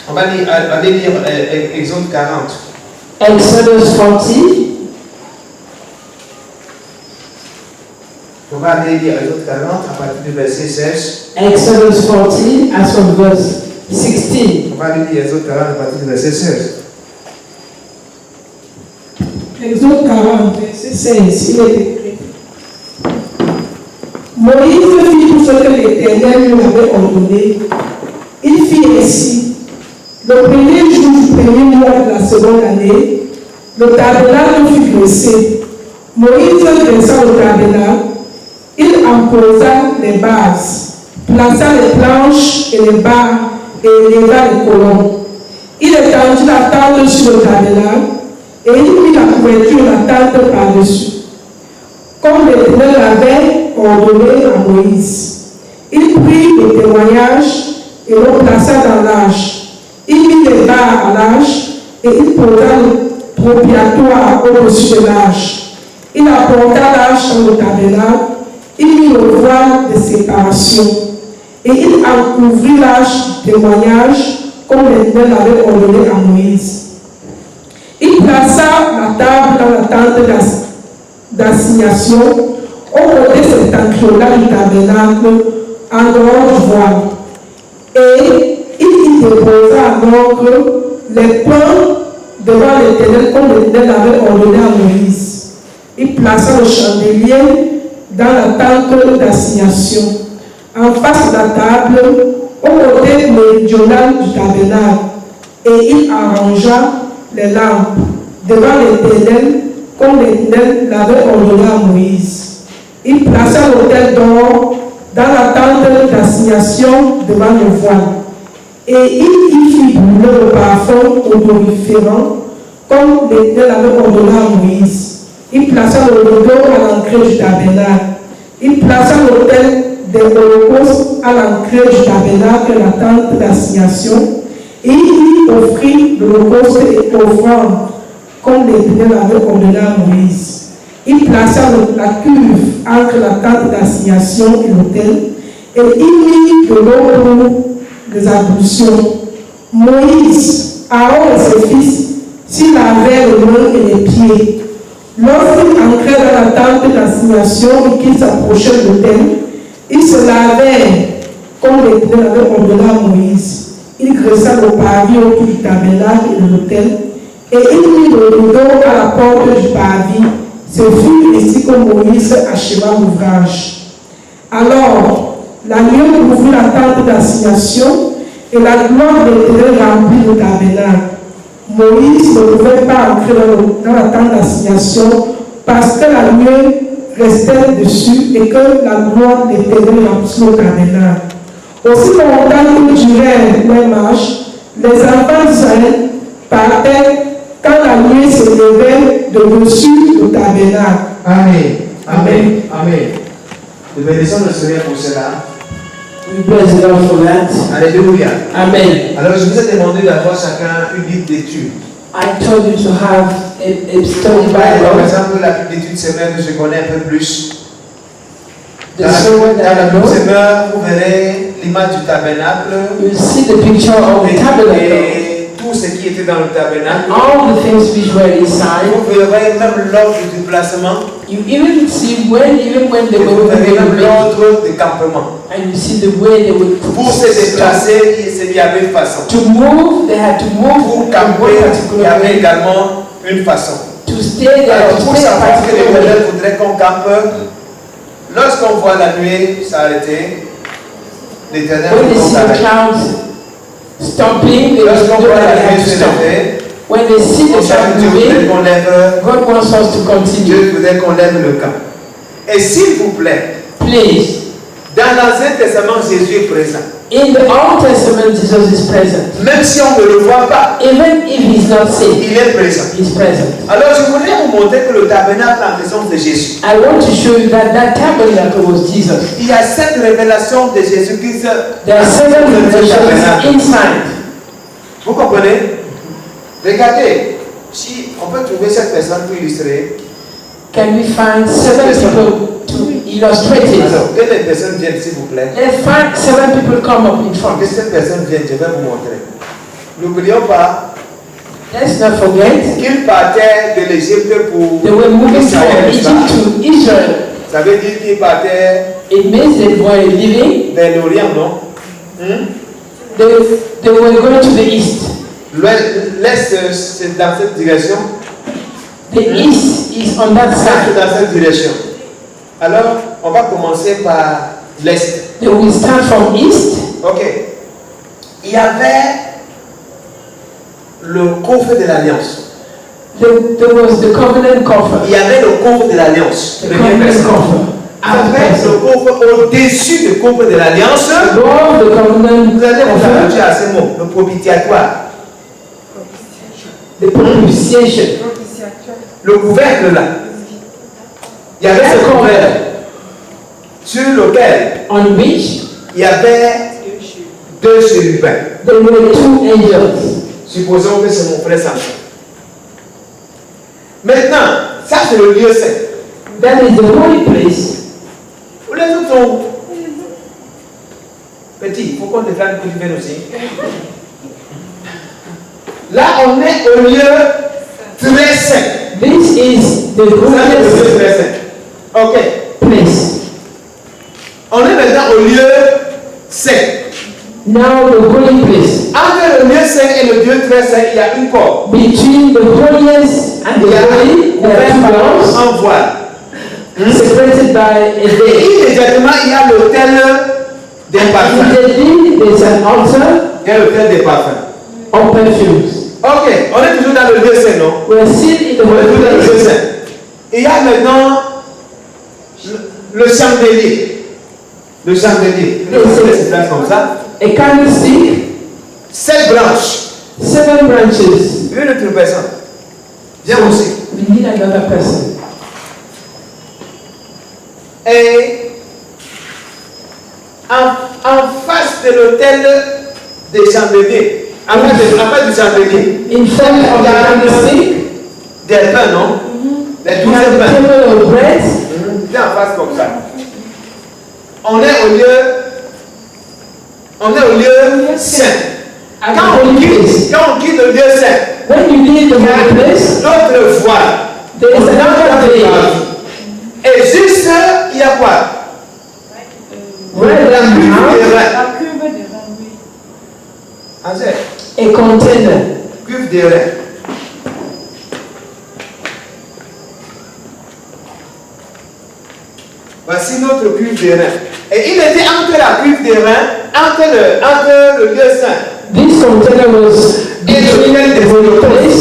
On va lire Exode 40. Exodus 40. On va aller lire Exode 40 à partir du verset 16. Exodus 40 as from verse 16. On va aller lire Exode 40 à partir du verset 16. Exode 40, verset 16, il est écrit: Moïse fit tout ce que l'Éternel lui avait ordonné. Il fit ainsi. Le premier jour du premier mois de la seconde année, le tabernacle fut dressé. Moïse dressa le tabernacle. Il en posa les bases, plaça les planches et les barres et éleva les colonnes. Il étendit la tente sur le tabernacle et il mit la couverture de la tente par-dessus, comme l'Éternel l'avait ordonné à Moïse. Il prit le témoignage et le plaça dans l'arche. Il mit les barres à l'arche et il posa le propitiatoire au-dessus de l'arche. Il apporta l'arche dans le tabernacle. Il mit le voile de séparation et il en couvrit l'arche du témoignage comme l'Éternel l'avait ordonné à Moïse. Il plaça la table dans la tente d'assignation au côté septentrional du tabernacle en dehors du voile. Et il y déposa en ordre les pains devant l'Éternel comme l'Éternel l'avait ordonné à Moïse. Il plaça le chandelier dans la tente d'assignation, en face de la table, au côté méridional du tabernacle, et il arrangea les lampes devant l'Éternel, comme l'Éternel l'avait ordonné à Moïse. Il plaça l'autel d'or dans la tente d'assignation devant le voile, et il y fit brûler le parfum odoriférant, comme l'Éternel l'avait ordonné à Moïse. Il plaça le rideau à l'entrée du tabernacle. Il plaça l'autel des holocaustes à l'entrée du tabernacle et la tente d'assignation. Et il y offrit l'holocauste et offrande, comme l'Éternel avait ordonné à Moïse. Il plaça la cuve entre la tente d'assignation et l'autel. Et il mit de l'eau pour les ablutions. Moïse, Aaron et ses fils, s'ils lavaient les mains et les pieds. Lorsqu'il entrait dans la tente d'assignation et qu'il s'approchait de l'autel, il se lavait comme l'Éternel avait ordonné à Moïse. Il graissa le parvis autour du tabernacle et de l'autel, et il mit le rideau à la porte du parvis. Ce fut ainsi que Moïse acheva l'ouvrage. Alors, la nuée couvrit la tente d'assignation, et la gloire de l'Éternel remplit le tabernacle. Moïse ne pouvait pas entrer dans la tente d'assignation parce que la nuée restait dessus et que la gloire de l'Éternel remplissait le tabernacle. Aussi longtemps que durait les marches, les enfants d'Israël partaient quand la nuée se levait de dessus le tabernacle. Amen. Amen. Amen. Nous bénissons le Seigneur pour cela. We bless the Lord for that. Alléluia. Amen. Alors je vous ai demandé d'avoir chacun une Bible d'études. I told you to have a study Par Bible. exemple, la Bible d'études semeur que je connais un peu plus. The Dans sermon that la I Bible know, semeur, vous verrez l'image du tabernacle you see the picture of the tabernacle. et tout ce qui était dans le tabernacle. All the things which were inside. Vous verrez même l'ordre du placement. You even see even when they Et vous were verrez moving même away, l'ordre du campement. and you see the way they would Pour se déplacer, il y avait une façon. to move, they had to move Pour in one camper, il y particular avait way. également une façon. To stay there, Alors, to pour stay a savoir que particular way. l'Éternel voudrait qu'on campe, lorsqu'on voit la nuée s'arrêter, l'Éternel When veut they qu'on see the s'arrête. clouds stomping, they will Lorsqu'on know voit that la they have nuée to se stop. lever, When they see on the sait clouds que Dieu voudrait moving, qu'on lève, God wants us to continue. Dieu voudrait qu'on lève le camp. Et s'il vous plaît, Please, dans l'Ancien Testament, Jésus est présent. in the Old Testament, Jesus is present. Même si on ne le voit pas, Even if he's not saved, il est présent. he's present. Alors, je voudrais vous montrer que le tabernacle en présence de Jésus. I want to show you that that tabernacle was Jesus. Il y a cette révélation de Jésus-Christ. There are seven dans le tabernacle. revelations inside. Vous comprenez? Regardez, si on peut trouver cette personne pour illustrer. Can we find seven people to illustrate it? Alors, que les personnes viennent, s'il vous plaît. Let's find seven people come up in front. Que cette personne vienne, je vais vous montrer. N'oublions pas Let's not forget, qu'il partait de l'Égypte pour they were moving Israël, from n'est-ce Egypt pas? to Israel. Ça veut dire qu'il partait It means they were living, vers l'Orient, non? they were going to the east. L'Est, c'est dans cette direction. The east is on that C'est side. dans cette direction. Alors, on va commencer par l'Est. They will start from east. Ok. Il y avait le coffre de l'Alliance. There was the covenant coffer. Il y avait le coffre de l'Alliance. The Première covenant personne. coffer. Avec le coffre au-dessus du coffre de l'Alliance, Above the covenant vous allez vous coffer, habituer à ce mot, le propitiatoire. the propitiation. Le couvercle là. Il y avait ce couvercle sur lequel On which il y avait deux chérubins. there were two angels. Supposons que c'est mon frère Samson. Maintenant, ça c'est le lieu saint. That is the holy place. Les autres sont petits. Il faut qu'on déclare que tu viennes aussi. Là, on est au lieu très saint. This is the Ça, c'est le lieu holiest très saint. Ok. place. On est maintenant au lieu saint. Now the holy place. Entre le lieu saint et le lieu très saint, il y a une porte. Between the holiest and Il the y a holy, there are two doors un voile. separated by a Et veil. immédiatement, il y a l'autel des parfums. Immediately there's an altar Il y a l'autel des parfums. of perfumes. Ok, on est toujours dans le lieu saint, non? We're still in the On est holy toujours dans le lieu place. saint. Il y a maintenant le chandelier. Le chandelier. Le chandelier se place comme ça. A candlestick, 7 branches. 7 branches. Une autre personne. Viens aussi. We need another person. Et en face de l'autel des chandeliers, en face du chandelier, In front of the candlestick, des pains, non? Des we 12 have the pains. table of bread. Viens en face comme ça. On est au lieu saint. At the Quand on holy place. quitte le lieu saint, When you leave the il y a holy place, d'autres voies. there is another veil. Et juste, il y a quoi? Right La cuve des now, reins. Angèle, a container. cuve des reins. Voici notre cuve des reins. Et il était entre la cuve des reins, entre le lieu saint This container was between the holy place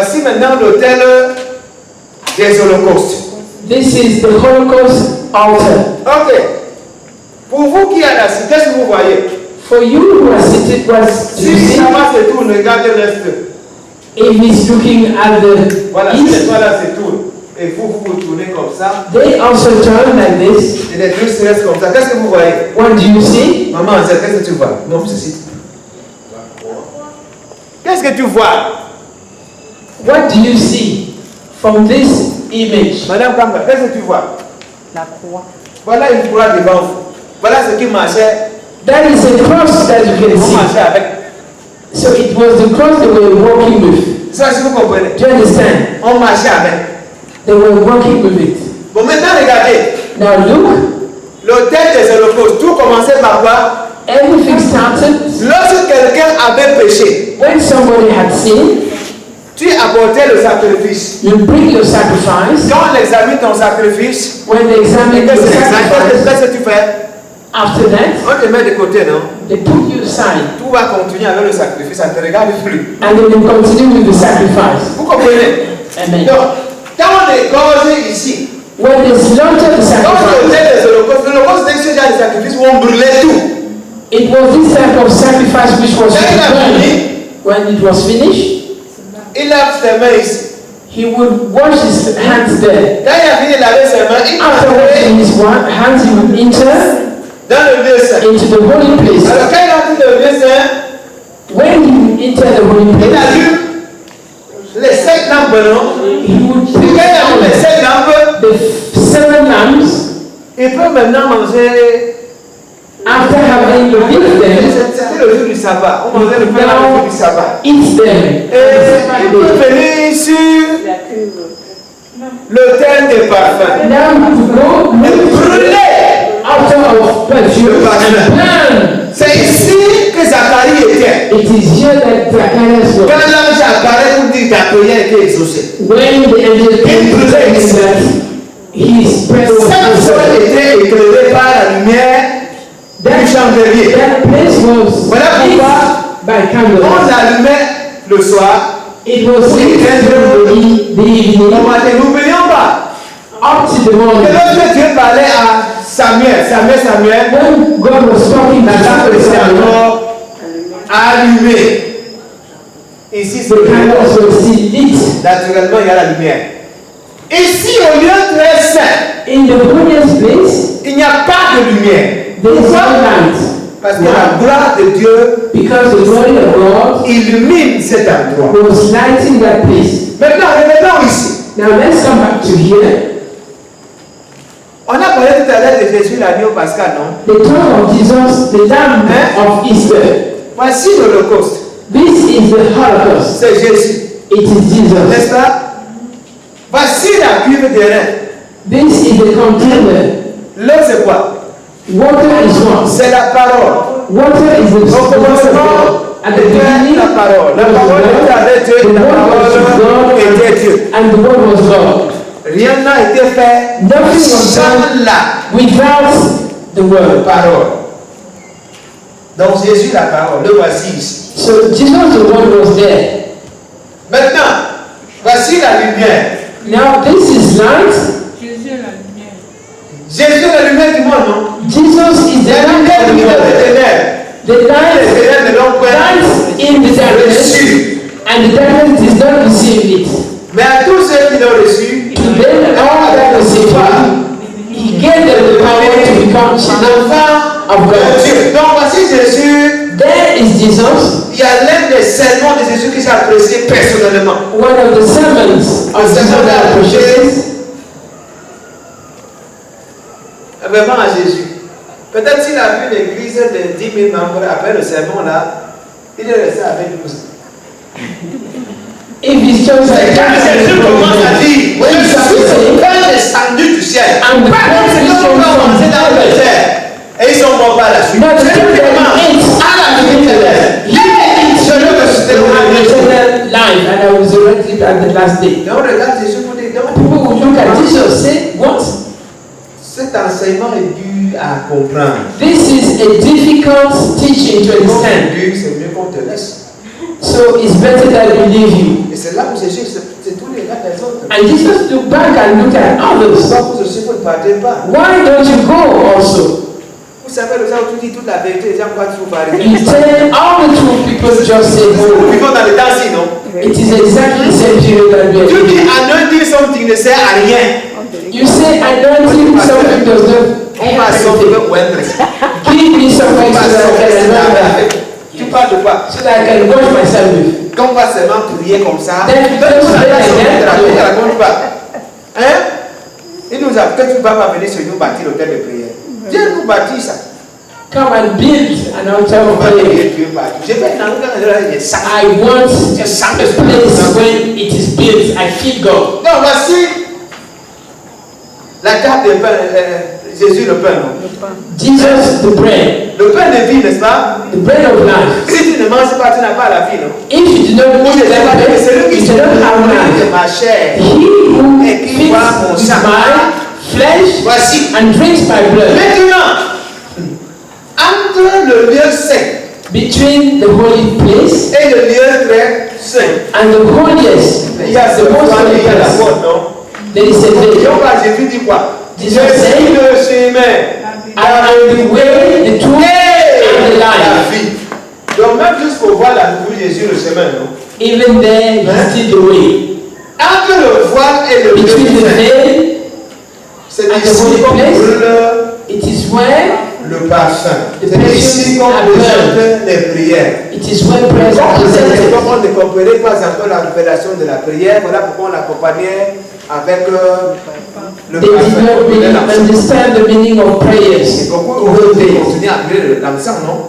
Voici maintenant l'autel des holocaustes. This is the Holocaust altar. Ok. Pour vous qui êtes assis, qu'est-ce que vous voyez? For you who are seated, Si ça va se tourne, regardez l'est. if he's looking at the Voilà, si east, l'étoile là se tourne, et vous tournez comme ça, they also turn like this. et les deux se restent comme ça. Qu'est-ce que vous voyez? What do you see? Maman, qu'est-ce que tu vois? Non, ceci. Qu'est-ce que tu vois? What do you see from this image? Madame Kamba, qu'est-ce que tu vois? La croix. Voilà une croix devant vous. Voilà ce qui marchait. That is a cross that you can On see. marchait avec. So it was the cross they were walking with. Ça, si vous comprenez. Do you understand? On marchait avec. They were walking with it. Bon, maintenant, regardez. Now look, L'autel des holocaustes, tout commençait par quoi? everything started Lorsque quelqu'un avait péché, when somebody had sinned. tu apportais le sacrifice. You bring your sacrifice. Quand on examine ton sacrifice, When they examine your sacrifice, qu'est-ce que tu fais? after that, On te met de côté, non? they put you aside Tout va continuer avec le sacrifice, ça ne te regarde plus. and they will continue with the sacrifice. Vous comprenez? Amen. Donc, quand on égorge ici, When they slaughter the quand sacrifice, on faisait les holocaustes, l'holocauste c'était ce genre de sacrifice où on brûlait tout. it was this type of sacrifice which was Quand il a burned. fini, When it was finished, il lave ses mains ici. he would wash his hands there. Quand il a fini de laver ses mains, il After washing va his hands, he would enter dans le lieu saint. into the holy place. Alors quand il a fini le lieu saint, When he would enter the holy il place, allume les 7 lampes, non? he would Et quand il allume les put 7 lampes, the 7 lamps. il peut maintenant manger. After having eaten them, C'était le jour du sabbat. On mangeait le pain le jour du sabbat. eat them. Et il peut venir sur l'autel des parfums. Now to go Et brûler. out of perfume and burn. C'est ici que Zacharie était. It is here that Zacharias Quand was. l'ange apparaît pour dire ta prière était exaucée. When the angel came to tell him that his prayer was Cette zone answered, était éclairée par la lumière du chandelier. that place was Voilà lit pourquoi by on candlelight. allumait le soir. It was lit until the evening, On matin, n'oublions pas up to the que morning. lorsque Dieu parlait à Samuel, When God was talking to la lampe était Samuel, encore allumée. Ici, c'est the candles were still lit. naturellement, il y a la lumière. Ici, au lieu très saint, In the holiest place, il n'y a pas de lumière. there is no light. Parce que la gloire de Dieu Because the glory of God illumine cet endroit. was lighting that place. Maintenant, revenons ici. Now let's come back to here. On a parlé tout à l'heure de Jésus l'agneau pascal, non? The tomb of Jesus, the Lamb of Easter. Voici l'Holocauste. This is the Holocaust. C'est Jésus. It is Jesus. N'est-ce pas? Voici la cuve des reins. This is the container. L'eau, c'est quoi? Water is what? C'est la parole. Water is the Au word of commencement, God. At the était beginning, la parole. La parole était avec Dieu. the La word was parole était God, Dieu. and the word was God. Rien n'a été fait Nothing was sans done la without the word. parole. Donc Jésus, la parole, le voici ici. So Jesus, the word was there. Maintenant, voici la lumière. Now this is light. Jésus est la lumière du monde, non? Jesus is the La light lumière of qui the dans world. les ténèbres. The Les light ténèbres ne l'ont light in the pas darkness, reçu. and the darkness does not receive it. Mais à tous ceux qui l'ont reçu, To them all that receive him, he gave them the power to become children enfants of de God. Dieu. Donc voici Jésus. There is Jesus, Il y a l'un des sermons de Jésus qui s'est apprécié personnellement. one of the sermons of Jesus that appreciates. Vraiment à Jésus. Peut-être s'il a vu l'église de 10 000 membres après le sermon là, il est resté avec 12. If his church Et had quand Jésus commence à dire, when je suis le pain descendu du ciel. And the Pas comme c'est comme on va manger dans le désert. Et ils sont morts par la suite. No, the C'est church vraiment that eats à la vie éternelle. Je le ressusciter au dernier jour. eternal life, and I was resurrected at the last day. Donc regarde Jésus pour dire, donc People would look at Jesus say, what? cet enseignement est dur à comprendre. This is a difficult teaching to Donc understand. dur, c'est mieux qu'on te laisse. So it's better that I believe you. Et c'est là où Jésus, c'est tous les gars des autres. And Jesus looked back and looked at others. Donc vous aussi, vous ne partez pas. Why don't you go also? Vous savez, le gens où tu dis toute la vérité, les gens croient que vous parlez. You tell all the truth, people just say Nous no. vivons dans le temps-ci, non? It is exactly the same period that we are Tu dis in. anointing something ne sert à rien. You say anointing something does not On va have sauver anything. Wendell. Give me something so that I can remember. Tu parles de quoi? So that I can wash myself with. Quand on va seulement prier comme ça, Then donne-nous just la pray nation, again. ne raconte pas. Hein? Il nous a peut-être tu vas pas venir sur nous bâtir l'hôtel de prière. Viens nous bâtir ça. Come and build an altar On of va prayer. prier Dieu bâtir. Je vais dans le sac. I want a place when it is built. I feel God. Donc voici la table de pain, Jésus le pain. Non? Jesus, the bread, Le pain de vie, n'est-ce pas? the bread of life. Si tu ne manges pas, tu n'as pas la vie, non? If you do not eat that bread, C'est lui you qui do se not have nourrit de life. ma chair. He who Et qui feeds boit mon sang. my flesh Voici. and drinks my blood. Maintenant, entre le lieu saint Between the holy place et le lieu très saint, and the holiest, il y a ce the most point, holy il y a la place, porte, non? there is a Et veil. on va, Jésus dit quoi? Je Jesus suis said, le chemin, I am the way, the truth, and the la life. vie. Donc même juste pour voir la nourriture Jésus le chemin, non? Even there, is still the way. Entre le voile et le lieu Between the saint, veil, c'est and the ici holy qu'on place, brûle it is where le parfum. The C'est ici qu'on precious présente les prières. it is where prayers are presented. Comme on ne comprenait pas encore la révélation de la prière, voilà pourquoi on l'accompagnait avec le They did not parfum. really understand the meaning of Et prayers. pourquoi on veut continuer à brûler l'encens, non?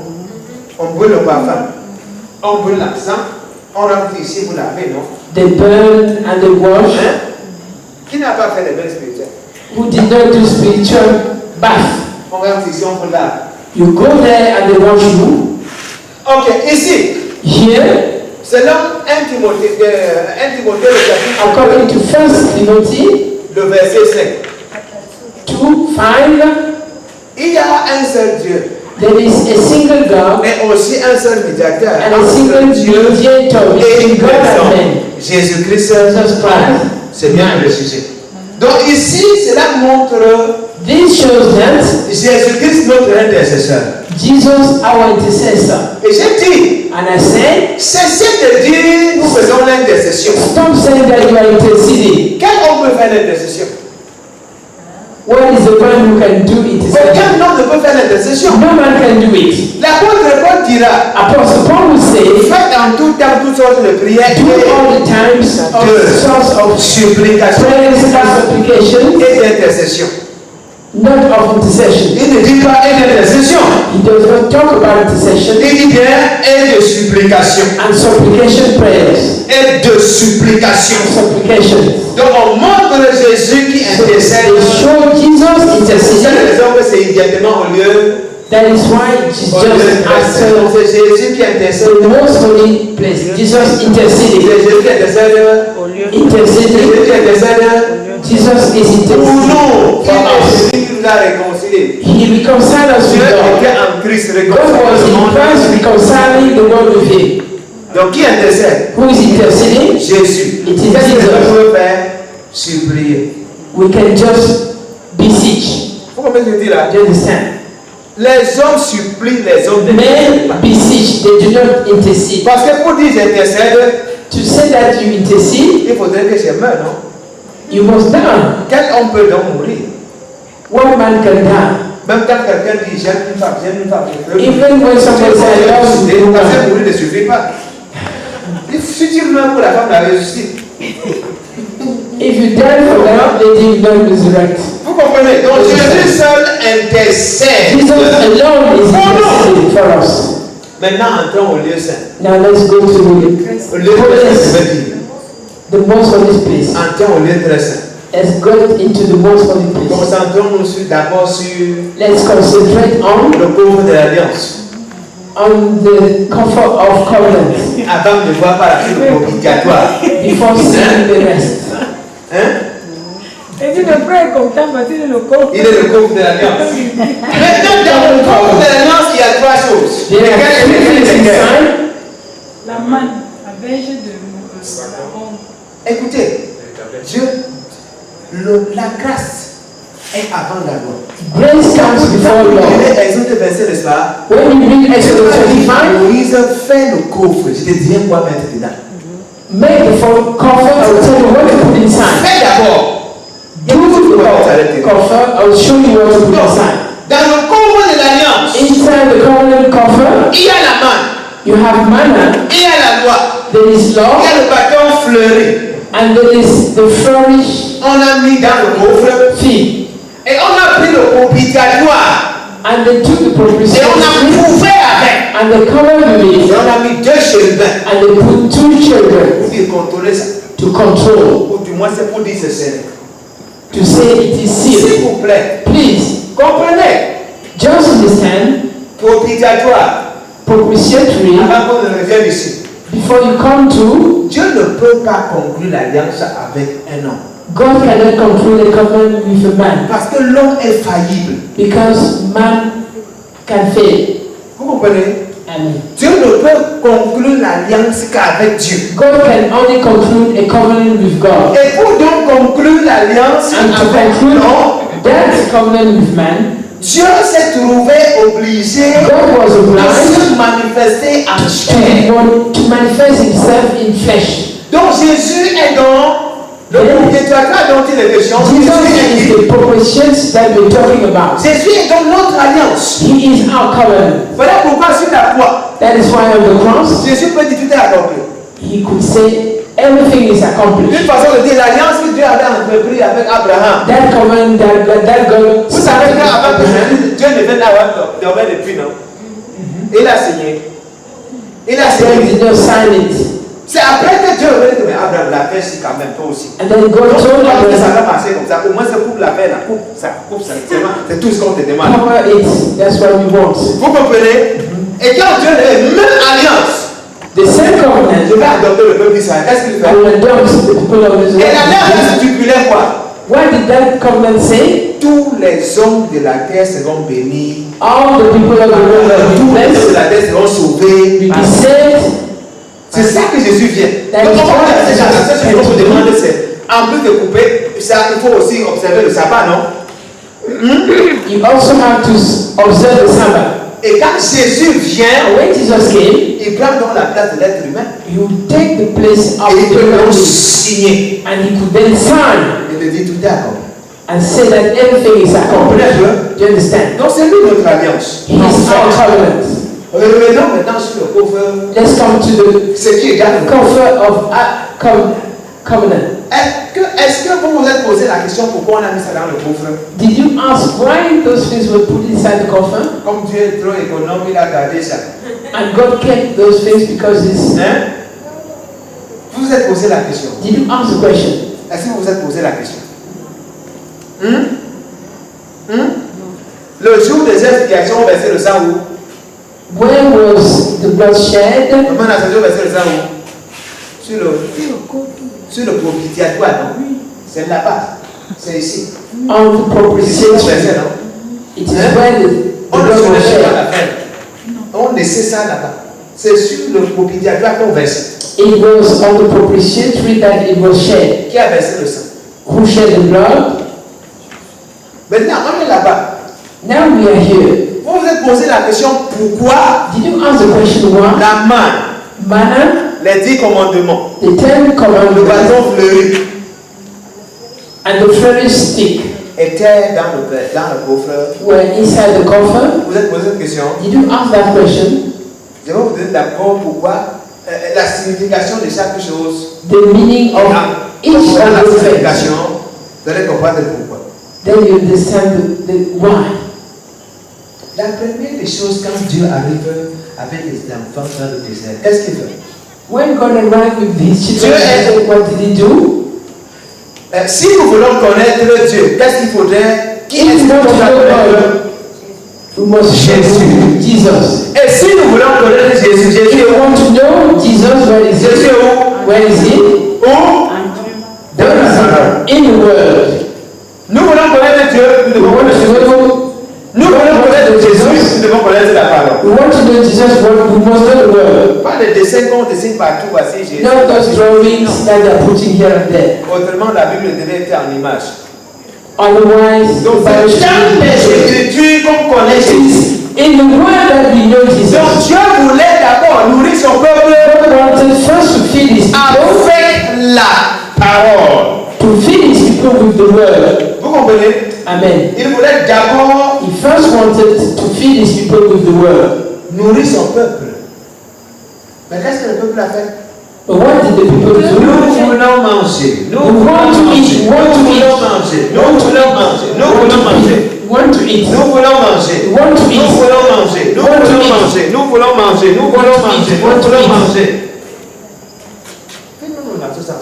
On brûle le parfum, on brûle l'encens, on rentre ici, vous lavez, non? They burn and they wash. Hein? Qui n'a pas fait les bains spirituels? Who did not do spiritual bath? On rentre ici, on vous lave. You go there and they wash you. Ok, ici, Here, selon 1 Timothée, le chapitre according to 1 Timothy le verset 5, 2:5, il y a un seul Dieu, there is a single God mais aussi un seul médiateur and a entre single Dieu mediator et between une God and personne, man. Jésus-Christ. Jesus Christ. C'est bien le sujet. Donc ici, cela montre This shows that Jésus-Christ notre intercesseur. Jesus, our intercessor. Et j'ai dit, And I said, cessez de dire, nous faisons l'intercession. stop saying that you are interceding. Quel homme peut faire l'intercession? What is the man who can do intercession? Aucun homme ne peut faire l'intercession. No man can do it. L'apôtre Paul dira, Apostle Paul will say, faites en tout temps toutes sortes de prières do all et the times of de source of supplication prayers and supplications, et d'intercession. not of intercession. Il ne dit pas et d'intercession. He does not talk about intercession Il dit bien et de supplication. and supplication prayers. Et de supplication. Supplications. Donc on montre Jésus qui So intercède. they show Jesus C'est intercession. la raison que c'est immédiatement au lieu. That is why just after C'est Jésus qui intercède. the most holy place, Jesus C'est interceded. Jésus qui intercède. Au lieu C'est Interceded. Jésus qui intercède. Jesus is Pour interceding nous, for us. il est celui qui nous a réconciliés. He reconciled us Dieu with God. était en Christ God was réconcilié. in Christ reconciling the world with Him. Donc qui intercède? Who is interceding? Jésus. It is Qu'est-ce que Jesus. nous pouvons faire? Supplier. We can just beseech. Vous comprenez ce que je dis là? Do you understand? Les hommes supplient, les hommes ne Men beseech, they do not intercede. Parce que pour dire j'intercède, To say that you intercede, il faudrait que je meure, non? you must die. Quel homme peut donc mourir? One man can die. Même quand quelqu'un dit j'aime une femme, je veux Even when somebody says I love you, parce que mourir ne suffit pas. Si tu meurs pour la femme, la ressuscite. if you die for that lady, you don't resurrect. Vous comprenez? Donc Jésus seul intercède. Jesus alone is interceding for us. Maintenant entrons au lieu saint. Now let's go to Au lieu the très saint, je holiest, veux dire. the most holy place. Entrons au lieu très saint. Let's go into the most holy place. Concentrons-nous d'abord sur Let's concentrate on le couvre de l'alliance. the comfort of covenant Avant de voir par la suite le propitiatoire. before seeing the rest. Hein? Et tu ne frère est content parce qu'il est le corps. Il est le couvre de l'alliance. Maintenant, dans le couvre de l'alliance, il y a trois choses. There are three things inside. La manne. Écoutez, Dieu, la grâce est avant la loi. Grace comes before law. Exode 27, n'est-ce pas? When you read Exodus 25, Moïse fait le coffre. Je te dirai quoi mettre dedans. make the coffer. I will tell you what to put inside. Fais d'abord. Do the coffer. I will show you what to put inside. Dans le coffre de l'alliance, Inside the covenant coffer, il y a la manne, you have manna, il y a la loi, there is il law, y a le bâton fleuri. and there is the flourish On a mis dans le coffre fig. et on a pris le propitiatoire And they took the et on a propitiation prouvé avec. and they covered with Et it, on a mis 2 chérubins and they put 2 children pour dire contrôler ça. to control, Ou du moins c'est pour dire c'est serré. to say it is S'il sealed. vous plaît, Please, comprenez. just understand, Propitiatoire. propitiatory, Avant qu'on ne revienne ici. before you come to, Dieu ne peut pas conclure l'alliance avec un homme. God cannot conclude a covenant with a man, Parce que l'homme est faillible. because man can fail. Vous comprenez? Amen. Dieu ne peut conclure l'alliance qu'avec Dieu. God can only conclude a covenant with God. Et pour donc conclure l'alliance And to avec conclude l'homme, that covenant with man, Dieu s'est trouvé obligé God was de obliged se manifester en chair. to manifest himself in flesh. Donc Jésus est dans le propitiatoire dont il est question. Jesus is Jésus the propitiation that we're talking about. est dans notre alliance. He is our covenant. Voilà pourquoi sur la croix, That is why on the cross, Jésus peut dire tout est accompli. he could say everything is Une accomplished. façon de dire l'alliance que Dieu avait entreprise avec Abraham. That covenant that God Vous savez started with qu'avant Abraham, que Dieu ne vienne avoir dormir depuis, non? Il a signé. Il a God signé. did not sign it. C'est après que Dieu veut dire, mais Abraham l'a fait si quand même, toi aussi. And then God Donc, told ça Abraham, va passer comme ça. Au moins, ça coupe la paix, la coupe, ça coupe, ça. C'est tout ce qu'on te demande. cover it. That's what we want. Vous comprenez? Et quand Dieu est même alliance, The same je covenant vais adopter le peuple d'Israël. Qu'est-ce qu'il fait? will adopt the people of Et l'alliance Israel. stipulait quoi? What did that covenant say? Tous les hommes de la terre seront bénis. All the people of the world will Tous be les hommes de blessed, la terre seront sauvés. will be saved. C'est ça que Jésus vient. That Donc, is on va what faire Jesus ce came qu'on to vous do. demande, c'est en plus de couper, ça, il faut aussi observer le sabbat, non? You also have to observe the Sabbath. Et quand Jésus vient, And when Jesus came, il prend donc la place de l'être humain. he would take the place of Et il the peut human donc being. signer. And he could then sign Il te dit tout est accompli. and say that everything is accomplished. Do you understand? Donc c'est lui notre alliance. He is our covenant. Revenons maintenant sur le coffre. Let's come to the Ce qui est dans le coffre. coffer of covenant. Est-ce que vous vous êtes posé la question pourquoi on a mis ça dans le coffre? Did you ask why those things were put inside the coffer? Comme Dieu est trop économe, il a gardé ça. And God kept those things because it's. Hein? Vous vous êtes posé la question. Did you ask the question? Est-ce que vous vous êtes posé la question? Le jour des expiations, on versait le sang où? Where was the blood shed? Comment on a versé le sang où? Sur le propitiatoire, non? C'est là-bas. C'est ici. On the C'est ici qu'on propitiation. versait, non? It is where the On ne blood se was laissait pas shed. la faire. On laissait ça là-bas. C'est sur le propitiatoire qu'on versait. It was on the propitiatory that it was shed. Qui a versé le sang? Who shed the blood? Maintenant, on est là-bas. Now we are here. Vous vous êtes posé la question pourquoi Did you ask the question why? la manne, Manna, les 10 commandements, the 10 le commandments, bâton fleuri and the flourish stick étaient dans le coffre. were inside the coffer? Vous vous êtes posé cette question. Did you ask that question? Je vais vous donner d'abord pourquoi la signification de chaque chose. The meaning of each Quand vous avez la of those things. signification, vous allez comprendre pourquoi. Then you understand the why. La première des choses quand Dieu arrive avec les enfants dans le désert, qu'est-ce qu'il fait? When God arrived with his children, Dieu est- what did he do? Si nous voulons connaître Dieu, qu'est-ce qu'il faudrait? Qui est-ce If we qu'on want to doit know connaître? God, we must Jésus. know Jesus. Et si nous voulons connaître Jésus, If Jésus you want to know Jesus, where is Jésus he? où? Where is he? Où? Dans la parole. In the world. Nous voulons connaître Dieu, nous We devons want connaître to Jésus. know, Nous voulons connaître Jésus, nous devons connaître la parole. we We want to know Jesus' word. We must know the word. Pas les dessins qu'on dessine partout, voici Jésus. Not those drawings that they are putting here and there. Autrement, la Bible devait être en image. Otherwise, Donc, c'est dans les Écritures qu'on connaît Jésus. in the word that we know Jesus. Donc, Dieu voulait d'abord nourrir son peuple God wanted first to feed his people, avec la parole. to feed his people with the word. Vous comprenez? Amen. Il voulait d'abord He first wanted to feed his people with the word. nourrir son peuple. Mais qu'est-ce que le peuple a fait? But what did the people do? Nous voulons manger. Nous We want to eat. We want to eat. voulons manger. Nous voulons manger. Nous voulons manger. We want to eat. Nous voulons manger. We want to Nous eat. voulons manger. Nous Want to voulons eat. manger. Nous voulons manger. Nous Want voulons to manger. eat. Nous Want to voulons eat. manger. Fais-nous là, tout ça.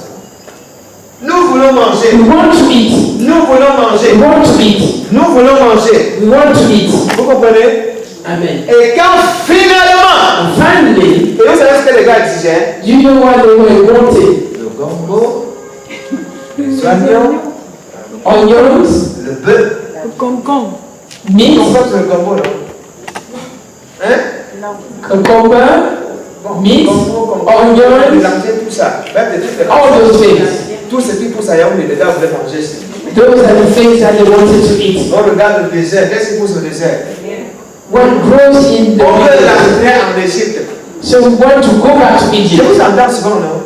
Nous voulons manger. We want to eat. Nous voulons We manger. want to eat. Nous voulons manger. We want to eat. Vous comprenez? Amen. Et quand finalement, And finally, et vous savez ce que les gars disaient? do you know what they were wanting? Le gombo, les oignons, Onions, le bœuf. Concombre. meat, On voit le gombo là. Hein? cucumber, meat, onions, mélanger tout ça. Même de toutes les all those things. tout ce qui pousse à Yaoundé, les gars voulaient manger ça. Those are the things that they wanted to eat. On regarde le désert. Qu'est-ce qui pousse au désert? What grows in the On veut desert. rentrer en Égypte. So we want to go back to Je Egypt. vous entends souvent, non?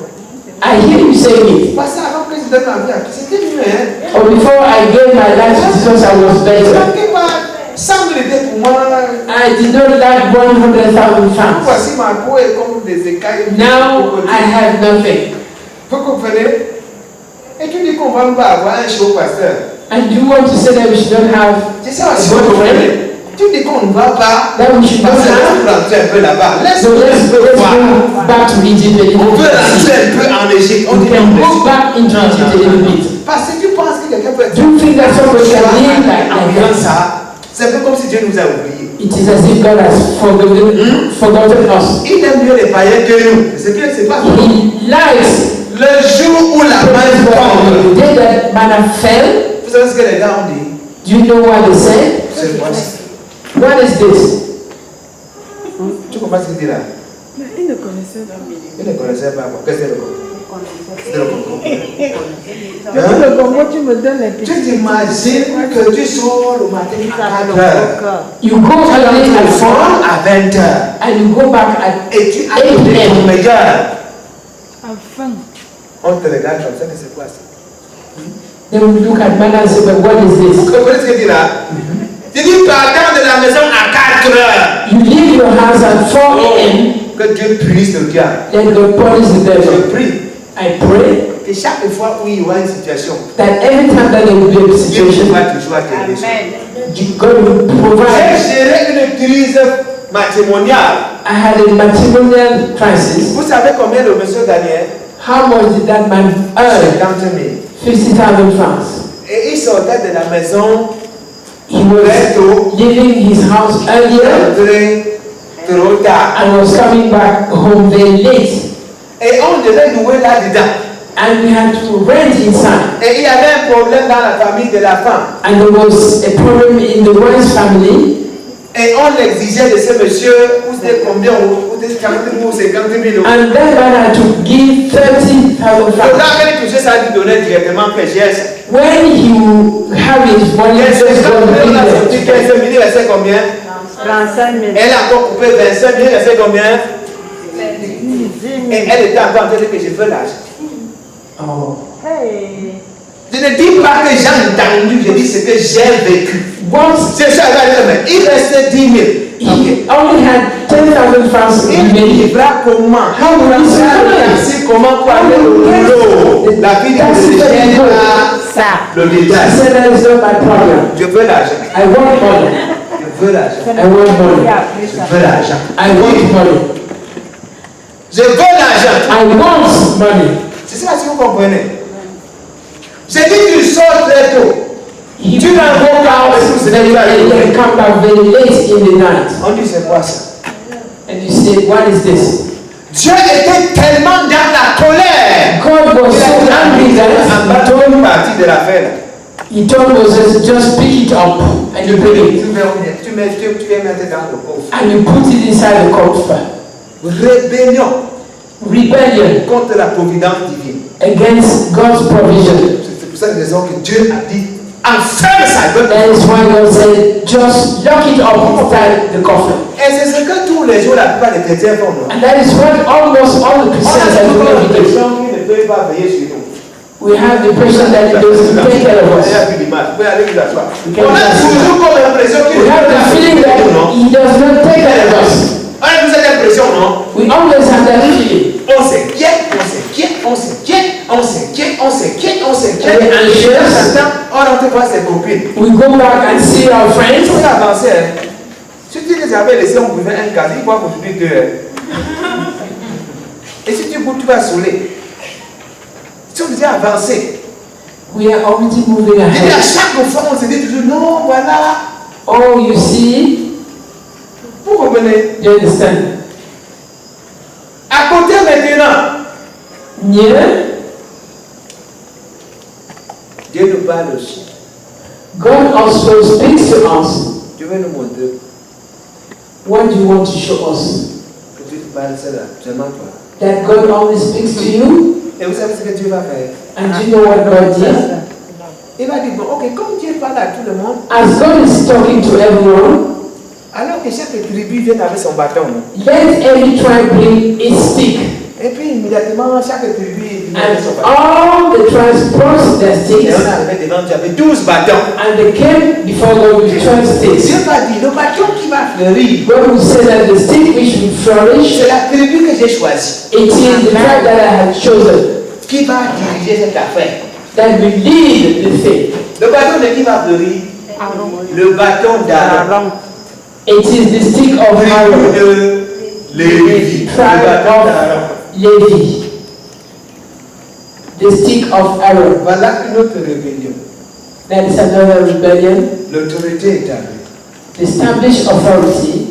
I hear you saying it. Parce que avant que je donne ma vie à Christ, c'était mieux, hein? Or before I gave my life to Jesus, I was better. Quelque part, 100 000 idées pour moi. I did not like 100,000 francs. Voici ma peau est comme des écailles. Now I have nothing. Vous comprenez? Et tu dis qu'on va pas avoir un show pasteur. And you want to say that we should not have C'est ça aussi, vous comprenez? Tu dis qu'on ne va pas. that we should not Parce que have. tu rentrer un peu là-bas. So let's Laisse-moi voir. go back to Egypt a little On peut bit. rentrer un peu en Égypte. On We dit can en go Égypte. back into Egypt a little bit. Parce que tu penses que quelqu'un peut être. Do you think that somebody can live like en that? ça, c'est un peu comme si Dieu nous a oubliés. It is as if God has forgotten us. Il aime mieux les païens que nous. C'est que c'est pas vrai. He likes Le jour où la main tombe. the day that manna fell. Vous savez ce que les gars ont dit? Do you know what they said? C'est quoi ça? What is this? Tu comprends ce qu'il dit là? Mais il ne connaissait pas. Il ne connaissait pas quoi. Qu'est-ce que c'est le concours? C'est le concours. Pour le Congo, tu me donnes les petits. Tu t'imagines que tu sors le matin à 4 heures. You go early Tu at sors 4 à 20 heures. and you go back at Et tu as ton 8 a.m. meilleur. Enfin. On te regarde comme ça, mais c'est quoi ça? Then we look at manna and say, but what is Vous this? comprenez ce qu'il dit là? Tu dis partant de la maison à 4 heures. You leave your house at 4 a.m. Que Dieu puisse le diable. Then God punishes the Je devil. prie I pray que chaque fois où il y aura une situation, that every time that there will be a Dieu situation, va toujours t'aider. God will J'ai provide. géré une crise matrimoniale. I had a matrimonial crisis. Vous savez combien le monsieur gagnait? How much did that man earn? 50 000. 50,000 francs. Et il sortait de la maison He was très tôt, leaving his house earlier rentré trop tard. and was coming back home very late. Et on devait louer là-dedans. And we had to rent inside. Et il y avait un problème dans la famille de la femme. And there was a problem in the wife's family. Et on exigeait de ce monsieur, ou c'était combien, ou c'était 40 000 ou 50 000 euros. And that man had to give 30,000 Donc francs. là, quand il touchait ça, il donnait directement PGS. When he would have his money, Et just c'est quand go on a sorti to 15 000, il restait combien? 35 000. Elle a encore coupé 25 000, il restait combien? Et elle était encore en train de dire que je veux l'argent. Oh. Hey. Je ne dis pas que j'ai entendu, je dis ce que j'ai vécu. Once C'est ça, mais il restait 10 000. he only had 10,000 francs Il remaining. vivra comment? How will he survive? Ici, comment pour aller au boulot? La vie de le He détail. said that is not my problem. Je veux l'argent. I want money. Je veux l'argent. I want money. Je veux l'argent. I want money. Je veux l'argent. I want money. C'est ça si vous comprenez. J'ai dit tu sors très tôt. He Tu n'as pas encore very early and come back very late in the night. On dit c'est quoi ça? And you say, what is this? Dieu était tellement dans la colère. God was so angry that he told, Partie de l'affaire. he told Moses, just pick it up and you bring it. Tu viens mettre dans le coffre. and you put it inside the coffer. Rébellion Rebellion contre la providence divine. against God's provision. C'est pour cette raison que Dieu a dit enferme ça. That is why God said, just lock it up inside the coffer. Et c'est ce que tous les jours la plupart des chrétiens font. Non? And that is what almost all the On Christians a are toujours doing every day. l'impression qu'ils ne peuvent pas veiller sur nous. We have the person that doesn't take care of us. Il n'y a plus d'image. Vous pouvez aller vous asseoir. can On a just- toujours comme l'impression qu'il We ne have peut the pas feeling that veiller sur nous. He does not take care of us. On a toujours cette impression, non? We always have that feeling. On s'inquiète, on s'inquiète, on s'inquiète, on s'inquiète, on s'inquiète, on s'inquiète. On est anxious. Et dans ce temps, on rentre voir ses copines. We go back and see our friends. Si on avançait, hein, si tu les avais laissés, on pouvait un cas, ils voient qu'aujourd'hui deux. Et si tu goûtes, tu vas saouler. Si on disait avancer, We are already moving et à ahead. chaque fois, on se dit toujours, non, voilà. Oh, you see? Vous comprenez? You understand? À côté maintenant, Yeah? Dieu nous parle aussi. God also speaks to us. Dieu veut nous montrer What do you want to show us? que Dieu te parle cela, seulement toi. That God only speaks to you? Et vous savez ce que Dieu va faire? And do you know what God did? Il va dire, bon, ok, comme Dieu parle à tout le monde, As God is talking to everyone, alors que chaque tribu vient avec son bâton. Non? let every tribe bring its stick. Et puis immédiatement, chaque tribu vient avec son And bâton. all the tribes brought their Et sticks, on est arrivé devant Dieu avec 12 bâtons. and they came before God with 12 sticks. Dieu va dire, le bâton qui va fleurir, God will say that the stick which will flourish, c'est la tribu que j'ai choisie it is the tribe that I have chosen qui va diriger cette affaire. that will lead the thing. Le bâton de qui va fleurir? Le bâton d'Aaron. It is the stick of Aaron, De Lévi. Le tribe bâton d'Aaron. of Levi. The stick of Aaron. Voilà une autre rébellion. That is another rebellion. L'autorité est arrivée. The established authority.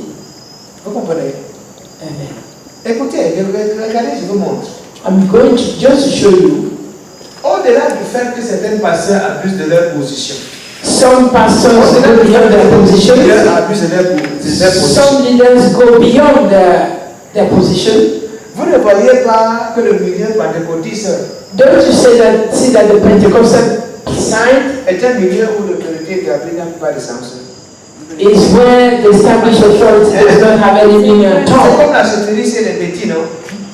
Vous comprenez? Amen. Écoutez, regardez, je vous montre. I'm going to just show you. Au-delà du fait que certains pasteurs abusent de leur position, Some pastors go beyond their position. leaders abusent de leur position. Some leaders go beyond their position. Vous ne voyez pas que le milieu pentecôtiste Don't you see that the Pentecostal side est un milieu où l'autorité est établie dans la plupart des sens. is where the established authority does not have any meaning at C'est all. comme la sauterie chez les petits, non?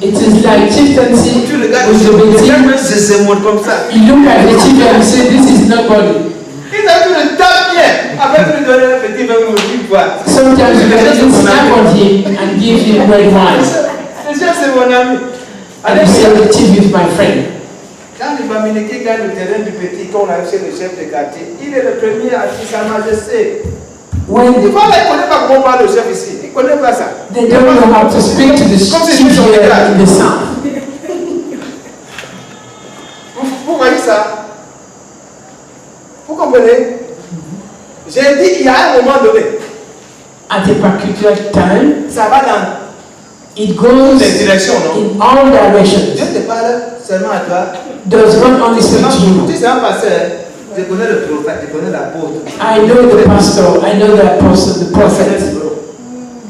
It is like chieftaincy Tu regardes, with the les gens betty. se montrent comme ça. You look at the chief and you say, this is nobody. Ils ont tout le temps bien. Après, tu lui donnes un petit vin ou une fois. Sometimes you can just snap on him and give him red wine. Les gens, c'est mon ami. And you say, the chief is my friend. Quand le Bamileke gagne le terrain du petit, qu'on a chez le chef de quartier, il est le premier à dire sa majesté. When Il ne connaît pas comment on parle au chef ici. Il ne connaît pas ça. they don't know how to speak to the chief here in the south. Vous voyez ça? Vous comprenez? J'ai dit, il y a un moment donné, At a particular time, ça va dans it toutes goes les directions, non? in all directions. Dieu te parle seulement à toi. Does not only speak to you. Tu sais un pasteur, je connais le prophète, je connais l'apôtre. I know the pastor, I know the apostle, the prophet.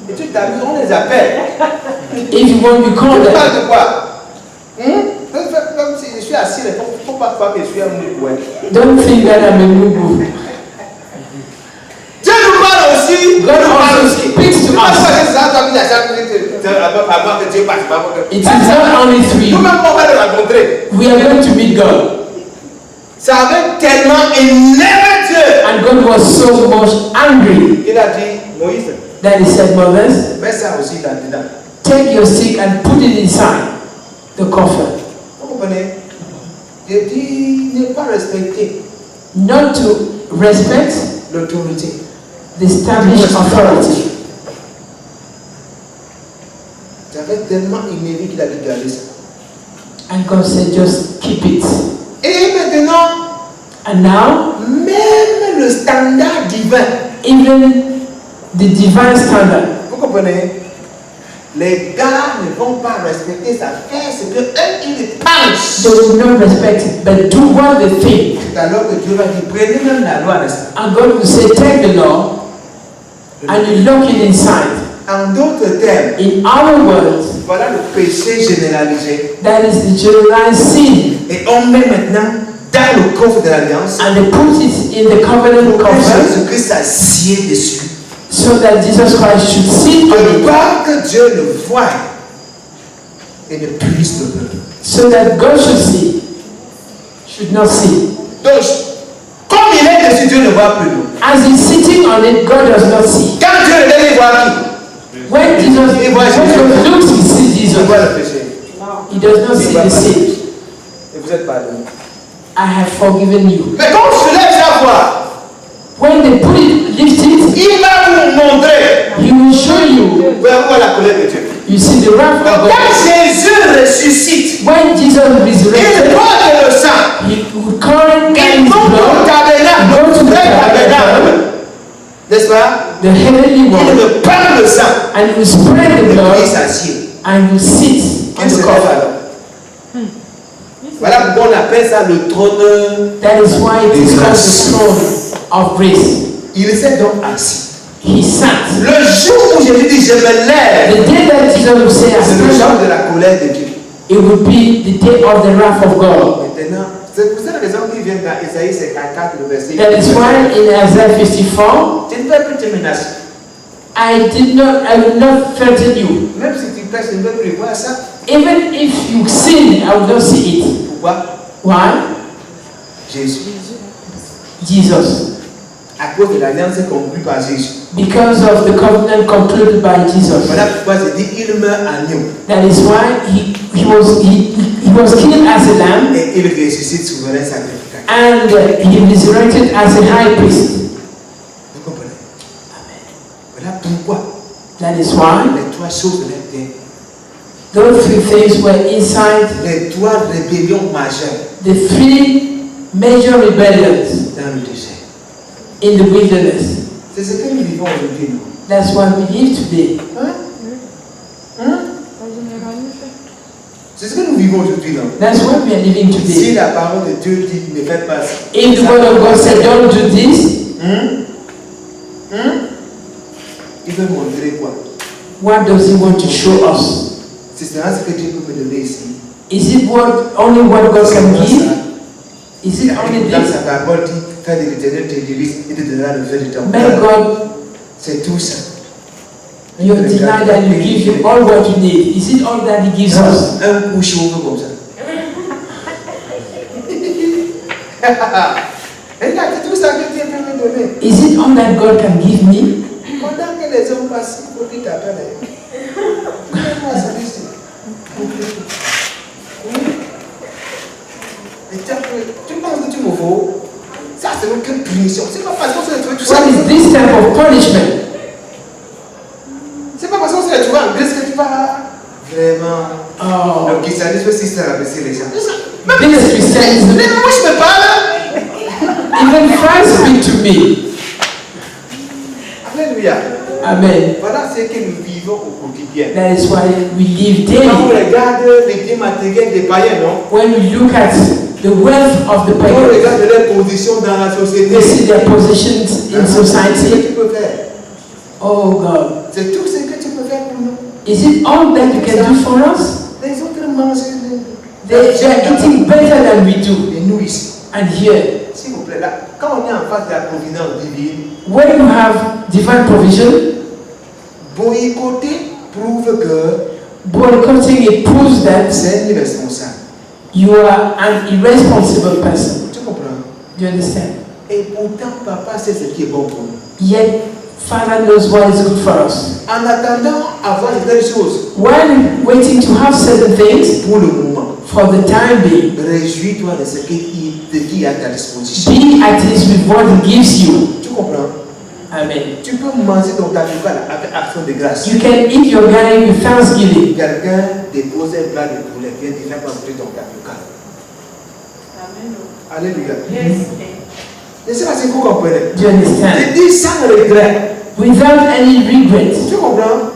Et tu t'amuses, on les appelle. If you want, you Tu call them. parles de quoi? Comme si je suis assis, il ne faut pas croire que je suis un mouboué. Don't think that I'm a mugu. Dieu nous parle aussi. God also speaks to Tu penses us. pas que c'est ça, toi qui as jamais dit à moi que Dieu passe, pas moi que. It is not only through you. Nous-mêmes, on va le rencontrer. We are going to meet God. Ça avait tellement énervé Dieu. And God was so much angry Il a dit, Moïse, that he said, Moses, mets ça aussi là-dedans. take your stick and put it inside the coffer. Vous comprenez? Il dit, ne pas respecter Not to respect l'autorité. the established authority. J'avais tellement énervé qu'il a dit garder ça. And God said, just keep it. Et maintenant, And now, même le standard divin, even the divine standard, vous comprenez? Les gars ne vont pas respecter sa faire ce que eux ils pensent. they will not respect it, but do what they think. Alors que Dieu va dire, prenez même la loi, n'est-ce pas? And God will say, take the law, and you lock it inside. En d'autres termes, In other words, voilà le péché généralisé. that is the generalized sin. Et on met maintenant dans le coffre de l'alliance And they put it in the covenant que cover Jésus-Christ a scié dessus. so that Jesus Christ should sit on De it. peur que Dieu le voie et ne puisse le voir. So that God should see, should not see. Donc, comme il est dessus, Dieu ne voit plus. As he's sitting on it, God does not see. Quand Dieu le lève, il voit qui? When Jesus looks, he sees Il Jesus. voit le péché. He does not see the sin. Et vous êtes pardonné. I have forgiven you. Mais quand je lève sa voix, When they put it, lift it, il va vous montrer he will show you. vers où est la colère de Dieu. You see the wrath of Donc, God. quand Jésus ressuscite, When Jesus il resurrected, porte le sang. he would carry Il his monte au blood, tabernacle, go to au the vrai tabernacle. tabernacle, N'est-ce pas? the heavenly Il one, me parle le sang. and he will spread the Et puis il blood, s'assied. and will sit on Qu'est-ce the que c'est cover. alors? Voilà pourquoi on appelle ça le trône. That is why it is called the throne of grace. Il s'est donc assis. He sat. Le jour où Jésus dit je me lève, The day that Jesus will say, I c'est le stand jour up, de la colère de Dieu. it will be the day of the wrath of God. Maintenant, c'est pour cette raison qu'il vient dans Isaïe 54, le verset. That is why in Isaiah 54, Tu ne peux plus te menacer. I will not threaten you. Même si tu pèches, tu ne peux plus voir ça. Even if you sin, I will not see it. Pourquoi? Why? Jésus. Jesus. À cause de l'alliance conclue par Jésus. Because of the covenant concluded by Jesus. Voilà pourquoi je dis il meurt agneau. That is why he was killed as a lamb Et il ressuscite souverain sacrificateur. and he resurrected as a high priest. Vous comprenez? Voilà pourquoi That is why les trois choses de la terre, those three things were inside les trois rébellions majeures the three major rebellions dans le désert. in the wilderness. C'est ce que nous vivons aujourd'hui, non? That's what we live today. C'est ce que nous vivons aujourd'hui, non? That's what we are living Si today. la parole de Dieu dit ne faites pas ça. If the word of God said, don't do this, Il veut montrer quoi? what does he want to show us? C'est cela ce que Dieu peut me donner ici. Is it only what God can give? Is it only Dans this? sa parole dit, quand l'Éternel te dirige, il te donnera le feu de ton May cœur. God, C'est tout ça. you deny that you give you all what you need. Is it all that he gives us? Un coup chauve comme ça. Regarde, c'est tout ça que Dieu peut me donner. Is it all that God can give me? Pendant que les hommes passent, il faut qu'ils t'appellent. Moi, c'est ici. Et tu penses que tu me vaux? Ça, c'est aucune punition. C'est pas parce qu'on se trouve tout ça. What is this type of punishment? C'est pas parce qu'on se trouve en Grèce que tu vas vraiment. Oh, Le christianisme, si c'est rabaisser les gens. this Christianism. Mais moi, je me parle. Even Christ speak to me. Alléluia. Amen. Voilà ce que nous vivons au quotidien. That is why we live Quand on daily. regarde les biens matériels des païens, non? When we look at the wealth of the Quand on pagans, regarde leur position dans la société, we see their positions in c'est ce que society. tu peux faire. Oh God. C'est tout ce que tu peux faire pour nous. Is it all that you can do for us? Les autres mangent. They are eating better than we do. Et nous ici, And here, s'il vous plaît, là, quand on est en face de la providence divine, when you have divine provision, boycotter prouve que boycotting it proves that c'est un irresponsable. you are an irresponsible person. Tu comprends? Do you understand? Et pourtant, papa sait ce qui est bon pour nous. Yet, Father knows what is good for us. En attendant avoir certaines choses, While waiting to have certain things, pour le moment, for the time being, réjouis-toi de ce qui est à ta disposition. be at ease with what He gives you. Tu comprends? Amen. Tu peux manger ton taluka avec action de grâce. You can eat your garlic with thanksgiving. Quelqu'un dépose un plat de poulet, viens te faire manger ton taluka. Alléluia. Je ne sais pas si vous comprenez. Do you understand? Je dis sans regret. Without any regret. Tu comprends?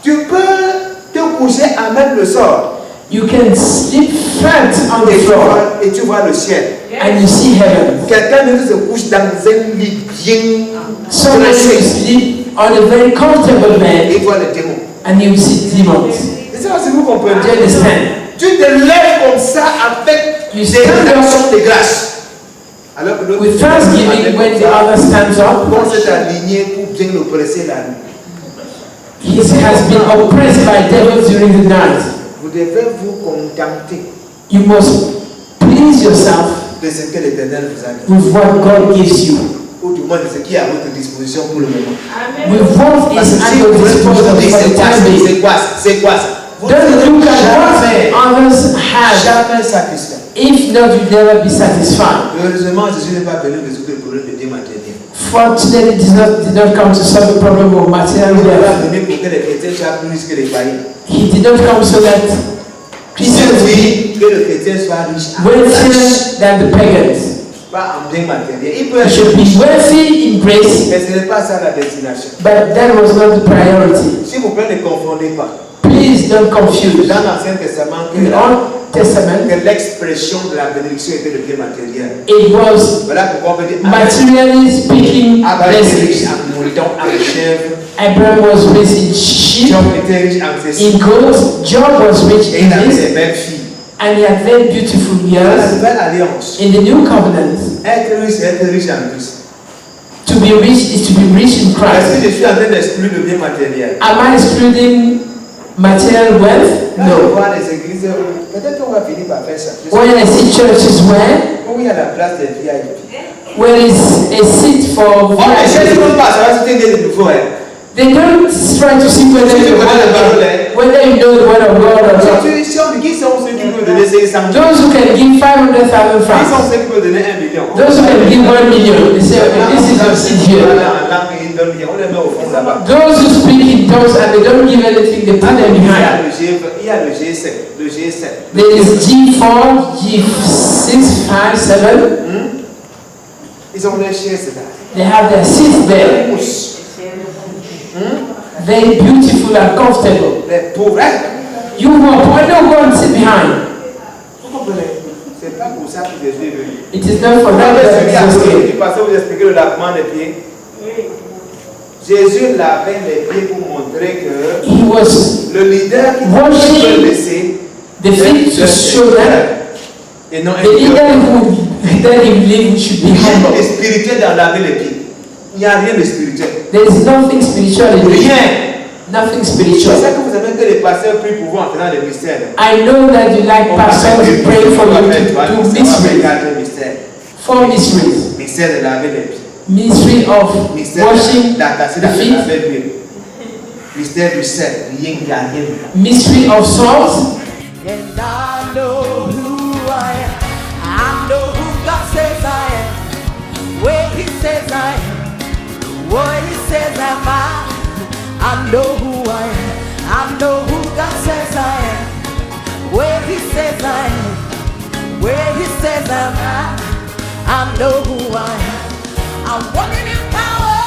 Tu peux te coucher à même le sort You can sleep flat on the et floor tu vois le ciel. and you see heaven. Quelqu'un d'autre se couche dans un lit bien Someone will sleep on a very comfortable et bed voit les démons. and you see demons. Et c'est si vous comprenez. Do you understand? Tu te lèves comme ça avec You des stand up actions de grâce. Alors que l'autre with thanksgiving when the other stands up. commence à aligner pour bien l'oppresser la nuit. He has been oppressed by devils during the night. Vous devez vous contenter You must please yourself de ce que l'Éternel vous a dit. with what God gives you. Ou du moins de ce qui est à votre disposition pour le moment. With what Parce is que at si your vous disposal dites for the c'est quoi ça, time being. c'est quoi ça, c'est quoi ça. Vous Don't look at jamais, what others have. jamais satisfait. If not, you'll never be satisfied. Heureusement, Jésus n'est pas venu résoudre le problème des matériels. Fortunately, did not come to solve the problem of material Il n'est pas wealth. venu pour que les chrétiens soient plus riches que les païens. He did not come so that Christians Dieu will be dit que le chrétien soit riche en wealthier grâce, than the pagans. pas en bien matériel. Il peut You être should be riche, wealthy in grace, mais ce n'est pas ça la destination. but that was not the priority. S'il vous plaît, ne confondez pas. Please don't confuse. Dans l'Ancien Testament, In the Old Testament, que l'expression de la bénédiction était le bien matériel. it was Voilà pourquoi on peut dire materially speaking Abraham était riche blessings. en mouton, en chèvre. Abraham was rich in sheep, Job était riche en ceci. in goats. Job was rich Et in il avait this, des belles filles. and he had very beautiful Dans la girls. nouvelle alliance, In the new covenant, être riche, c'est être riche en Christ. to be rich is to be rich in Est-ce Christ. que je suis en train d'exclure le bien matériel? Am I excluding material wealth? Quand je No. vois les églises, peut-être qu'on va finir par faire ça. When I see churches where Où il y a la place des VIP. is a seat for On ne cherche VIP, même pas, ça va c'était de nouveau. they don't try to see whether you know the word of God or not. Qui sont ceux qui peuvent donner 500 000? Those who can give 500,000 Qui sont francs, ceux qui peuvent donner 1 million? those who can give 1 million, they say, okay, this is your seat here. On les met au fond là-bas. Those who speak in tongues and they don't give anything, they put them Il y behind. a il y a le G7, le G7. There is G4, G6, 5, 7. Ils ont les chaises là. They have their seats there, Pousse. very beautiful and comfortable. Les pauvres, hein? You who are poor, don't go and sit behind. Vous comprenez? C'est pas pour ça que Jésus est venu. It is not for Vous that avez that suivi à Jesus cause came. du pasteur vous expliquer le lavement des pieds. Jésus lavait les pieds pour montrer que He was le leader qui Washing peut laisser the feet to show that et non the leader who that he believed should be Il y a humble. de spirituel dans laver les pieds. Il n'y a rien de spirituel. There is nothing spiritual in it. Rien. Nothing C'est spiritual. ça que vous savez que les pasteurs prient pour vous en faisant des mystères. I know that you like pastors to pray for you to do mysteries. 4 mystères. 4 mysteries. Mystère de laver les pieds. Mystery of Mystère washing d'attacher the la feet. avec l'huile. Mystère du sel. Rien, il n'y a rien. Mystery of salt. And I know who I am. I know who God says I am. Where He says I am. What He says am I know who I am. I know who God says I am. Where He says I am. Where He says am I know who I am. I'm walking in power.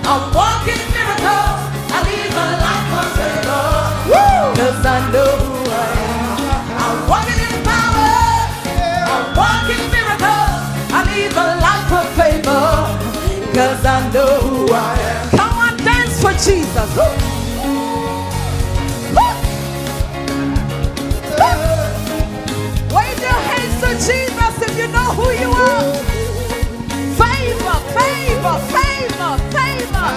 I'm walking in miracles. I live a life of favor. 'Cause I know who I am. I'm walking in power. I'm walking in miracles. I live a life of favor. 'Cause I know who I am. Come on, dance for Jesus. Woo. Woo. Woo. Wave your hands to Jesus if you know who you are. Favor, favor, favor, favor.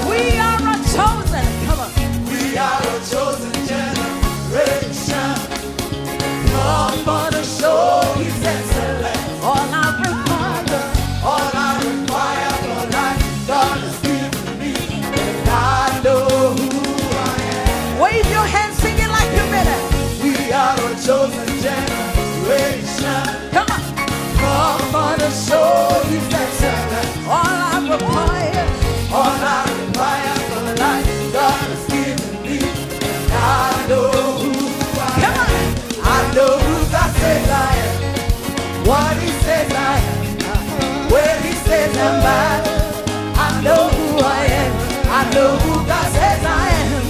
We are a chosen, come on. We are a chosen generation. Come for to show His excellence. All I require for life, God has given me. And I know who I am. Wave your hands, sing it like you mean it. We are a chosen generation. Come on. Come for to show His excellence. All I require for life, God has given me. And I know who I am. Come on. I know who God says I am. What He says I am. Where He says I'm at. I know who I am. I know who God says I am.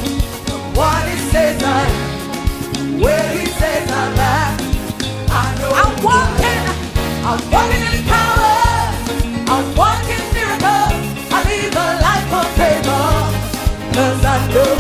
What He says I am. Where He says I'm at. I'm walking in power. I'm walking miracles. I live a life of favor. 'Cause I know